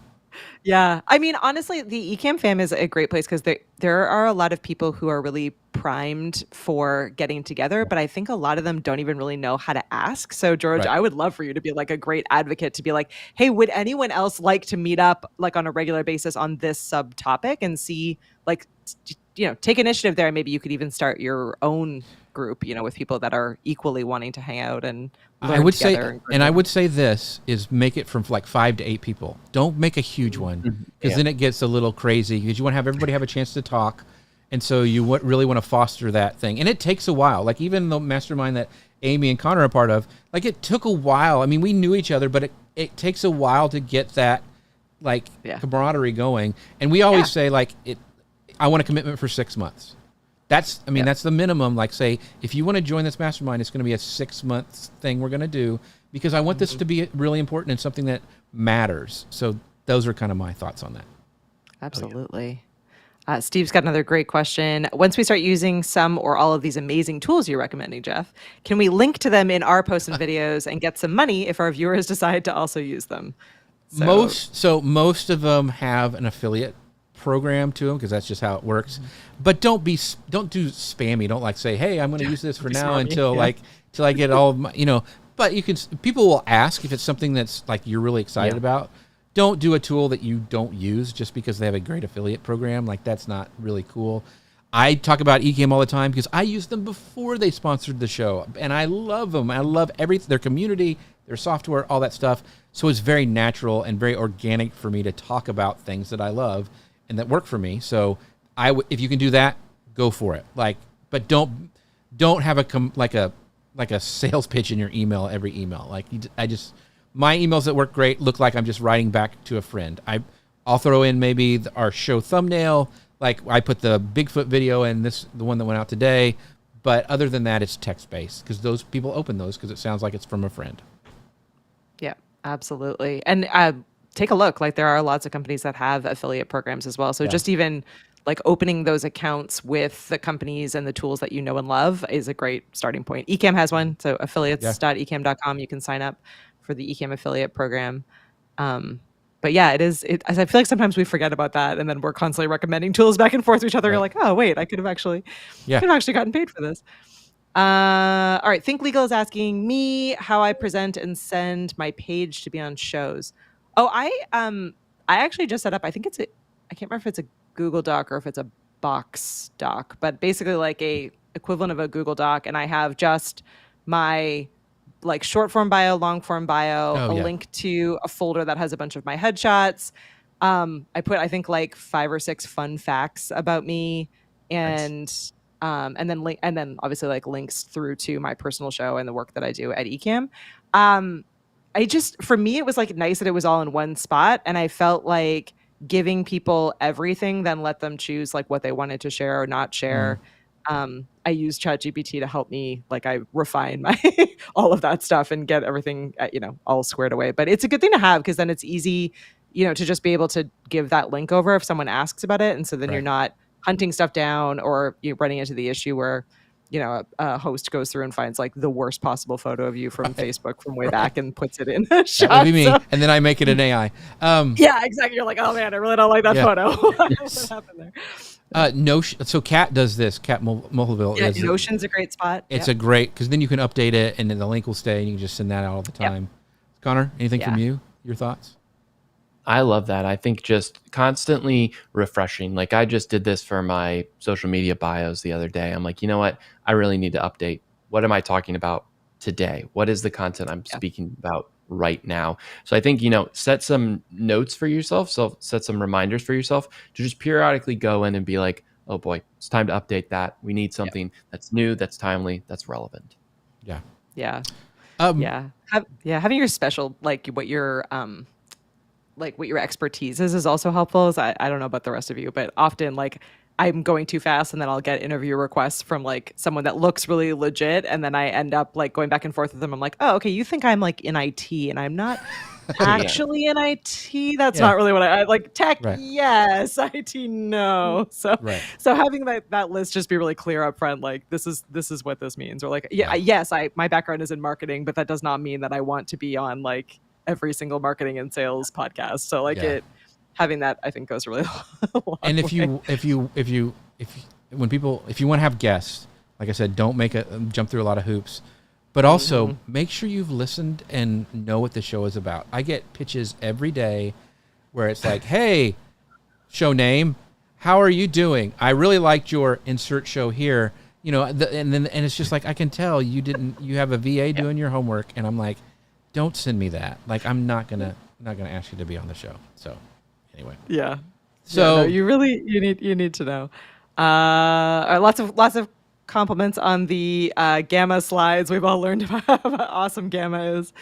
Yeah. I mean, honestly, the Ecamm fam is a great place because there are a lot of people who are really primed for getting together, but I think a lot of them don't even really know how to ask. So, George, Right. I would love for you to be like a great advocate to be like, hey, would anyone else like to meet up like on a regular basis on this subtopic and see like, take initiative there. And maybe you could even start your own group, with people that are equally wanting to hang out and I learn would say, together. and I would say this is make it from like 5 to 8 people. Don't make a huge one because Yeah. then it gets a little crazy because you want to have everybody have a chance to talk. And so you really want to foster that thing. And it takes a while. Like even the mastermind that Amy and Connor are part of, like it took a while. I mean, we knew each other, but it takes a while to get that like camaraderie going. And we always say like I want a commitment for 6 months. That's the minimum. Like say, if you want to join this mastermind, it's going to be a 6 months thing we're going to do because I want this to be really important and something that matters. So those are kind of my thoughts on that. Absolutely. Steve's got another great question. Once we start using some or all of these amazing tools you're recommending, Jeff, can we link to them in our posts and videos and get some money if our viewers decide to also use them? Most of them have an affiliate program to them because that's just how it works. But don't do spammy. Don't like say, hey, I'm going to use this for now until I get all of my, but people will ask if it's something that's like you're really excited about. Don't do a tool that you don't use just because they have a great affiliate program. Like that's not really cool. I talk about Ecamm all the time because I used them before they sponsored the show and I love them. I love everything, their community, their software, all that stuff. So it's very natural and very organic for me to talk about things that I love and that work for me. So if you can do that, go for it. Like, but don't have a sales pitch in your email, every email. Like my emails that work great look like I'm just writing back to a friend. I'll throw in maybe our show thumbnail. Like I put the Bigfoot video and the one that went out today. But other than that, it's text-based because those people open those because it sounds like it's from a friend. Yeah, absolutely. And take a look. Like there are lots of companies that have affiliate programs as well. So just even like opening those accounts with the companies and the tools that you know and love is a great starting point. Ecamm has one. So affiliates.ecamm.com. You can sign up for the Ecamm affiliate program. But yeah, I feel like sometimes we forget about that. And then we're constantly recommending tools back and forth to each other. You're like, oh, wait, I could have actually gotten paid for this. All right. Think Legal is asking me how I present and send my page to be on shows. Oh, I actually just set up, I think I can't remember if it's a Google Doc or if it's a Box Doc, but basically like a equivalent of a Google Doc. And I have just my like short form bio, long form bio, link to a folder that has a bunch of my headshots. I put, I think like 5 or 6 fun facts about me and then obviously like links through to my personal show and the work that I do at Ecamm. For me, it was like nice that it was all in one spot. And I felt like giving people everything, then let them choose like what they wanted to share or not share. I use ChatGPT to help me, like I refine my all of that stuff and get everything, all squared away. But it's a good thing to have because then it's easy, to just be able to give that link over if someone asks about it. And so then you're not hunting stuff down or you're running into the issue where, a host goes through and finds like the worst possible photo of you from Facebook from way back and puts it in a shot. That would be me. And then I make it an AI. Yeah, exactly. You're like, oh man, I really don't like that photo. What happened there? Notion. So Kat does this. Kat Mulville. Yeah, Notion's a great spot. It's a great because then you can update it and then the link will stay and you can just send that out all the time. Connor, anything from you? Your thoughts? I love that. I think just constantly refreshing. Like I just did this for my social media bios the other day. I'm like, you know what? I really need to update. What am I talking about today? What is the content I'm speaking about right now? So I think, set some notes for yourself. So set some reminders for yourself to just periodically go in and be like, oh boy, it's time to update that. We need something that's new, that's timely, that's relevant. Yeah. Yeah. Having your special, like what your expertise is also helpful. I don't know about the rest of you, but often like I'm going too fast and then I'll get interview requests from like someone that looks really legit. And then I end up like going back and forth with them. I'm like, oh, okay. You think I'm like in IT and I'm not actually in IT. That's not really what I like. Tech. Right. Yes. IT. No. So having that list just be really clear up front. Like this is what this means. Or like, yes, my background is in marketing, but that does not mean that I want to be on like every single marketing and sales podcast. So like having that, I think, goes really a long And if way. you want to have guests, like I said, don't jump through a lot of hoops, but also make sure you've listened and know what the show is about. I get pitches every day where it's like, hey, show name, how are you doing? I really liked your insert show here. And it's just like, I can tell you have a VA doing your homework, and I'm like, don't send me that. Like, I'm not gonna ask you to be on the show. So anyway. Yeah. So you need to know. Lots of compliments on the gamma slides. We've all learned about how awesome gamma is.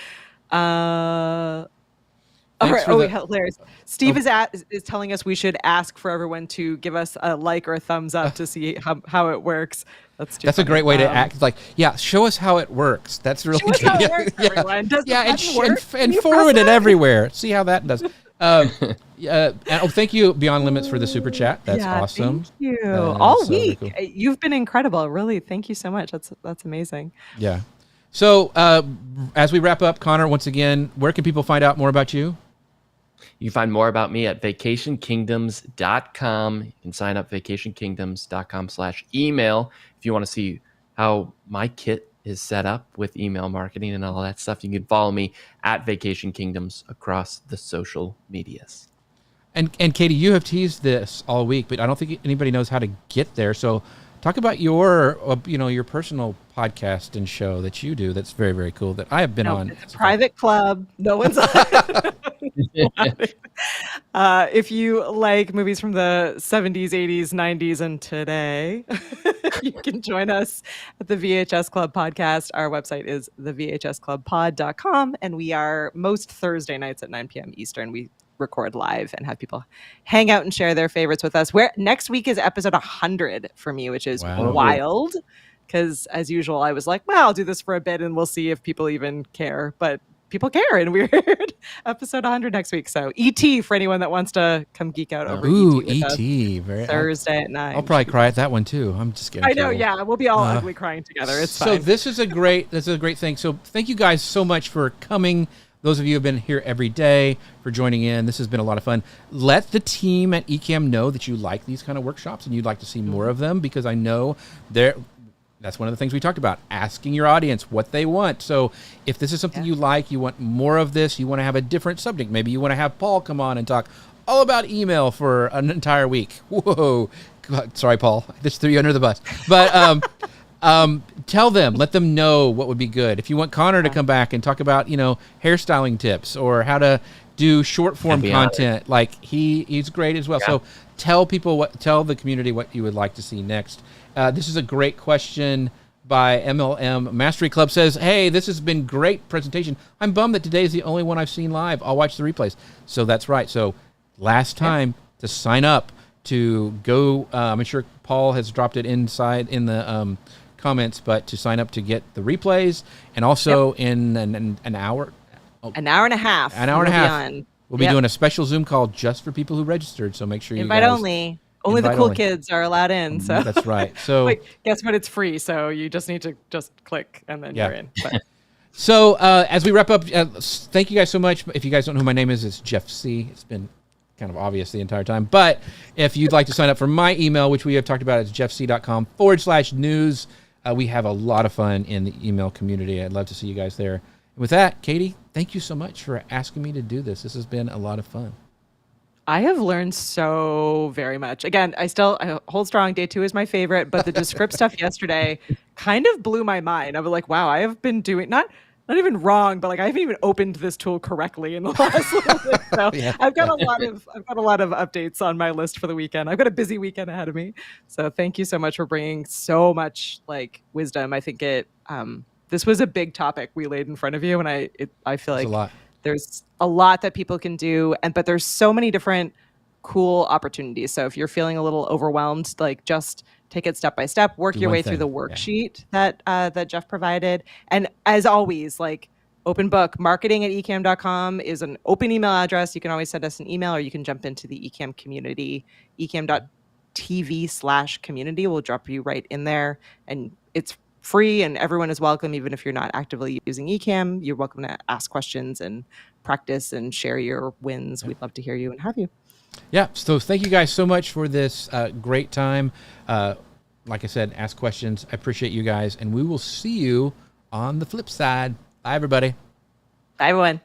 Hilarious. Steve is telling us we should ask for everyone to give us a like or a thumbs up to see how it works. That's funny. A great way to act. Like, show us how it works. That's really good. How it works, everyone. Does and forward it everywhere. See how that does. Thank you, Beyond Limits, for the super chat. That's awesome. Thank you. All week, cool. You've been incredible. Really, thank you so much. That's amazing. Yeah. So as we wrap up, Connor, once again, where can people find out more about you? You can find more about me at vacationkingdoms.com. You can sign up vacationkingdoms.com/email if you want to see how my kit is set up with email marketing and all that stuff. You can follow me at Vacation Kingdoms across the social medias. And Katie, you have teased this all week, but I don't think anybody knows how to get there. So talk about your personal podcast and show that you do. That's very, very cool that I have been on. It's a private club. No one's on. If you like movies from the 70s, 80s, 90s, and today, you can join us at the VHS Club podcast. Our website is thevhsclubpod.com, and we are most Thursday nights at 9 p.m. Eastern. We record live and have people hang out and share their favorites with us. Where next week is episode 100 for me, which is wild. Because as usual, I was like, well, I'll do this for a bit and we'll see if people even care. But people care, and weird. Episode 100 next week. So E.T. for anyone that wants to come geek out over E.T. Thursday at 9. I'll probably cry at that one too. I'm just kidding. I know, yeah. We'll be all ugly crying together. It's fine. So this is a great thing. So thank you guys so much for coming. Those of you who have been here every day, for joining in. This has been a lot of fun. Let the team at Ecamm know that you like these kind of workshops and you'd like to see more of them, because I know that's one of the things we talked about, asking your audience what they want. So if this is something you like, you want more of this, you want to have a different subject, maybe you want to have Paul come on and talk all about email for an entire week. Whoa. God, sorry, Paul. I just threw you under the bus. But tell them, let them know what would be good. If you want Connor to come back and talk about, hairstyling tips or how to do short form content, like he's great as well. Yeah. So tell the community what you would like to see next. This is a great question by MLM Mastery Club. Says, hey, this has been great presentation. I'm bummed that today is the only one I've seen live. I'll watch the replays. So that's right. So last time to sign up to go, I'm sure Paul has dropped it inside in the comments, but to sign up to get the replays, and also in an hour. An hour and a half. We'll be doing a special Zoom call just for people who registered. So make sure you invite guys only. Only the cool kids are allowed in. So that's right. So guess what? It's free. So you just need to click and then you're in. But. So as we wrap up, thank you guys so much. If you guys don't know who my name is, it's Jeff C. It's been kind of obvious the entire time. But if you'd like to sign up for my email, which we have talked about, it's jeffc.com/news. We have a lot of fun in the email community. I'd love to see you guys there. And with that, Katie, thank you so much for asking me to do this. This has been a lot of fun. I have learned so very much. Again, I hold strong. Day 2 is my favorite, but the Descript stuff yesterday kind of blew my mind. I was like, wow, I have been doing not even wrong, but like I haven't even opened this tool correctly in the last little bit. So I've got a lot of updates on my list for the weekend. I've got a busy weekend ahead of me. So thank you so much for bringing so much wisdom. I think this was a big topic we laid in front of you, and I feel like there's a lot that people can do, but there's so many different cool opportunities. So if you're feeling a little overwhelmed, just take it step by step, work your way through the worksheet that Jeff provided. And as always, open book, marketing@ecamm.com is an open email address. You can always send us an email, or you can jump into the Ecamm community, ecamm.tv/community. We'll drop you right in there, and it's free, and everyone is welcome. Even if you're not actively using Ecamm, you're welcome to ask questions and practice and share your wins. We'd love to hear you and have you. Yeah. So thank you guys so much for this great time. Like I said, ask questions. I appreciate you guys, and we will see you on the flip side. Bye, everybody. Bye, everyone.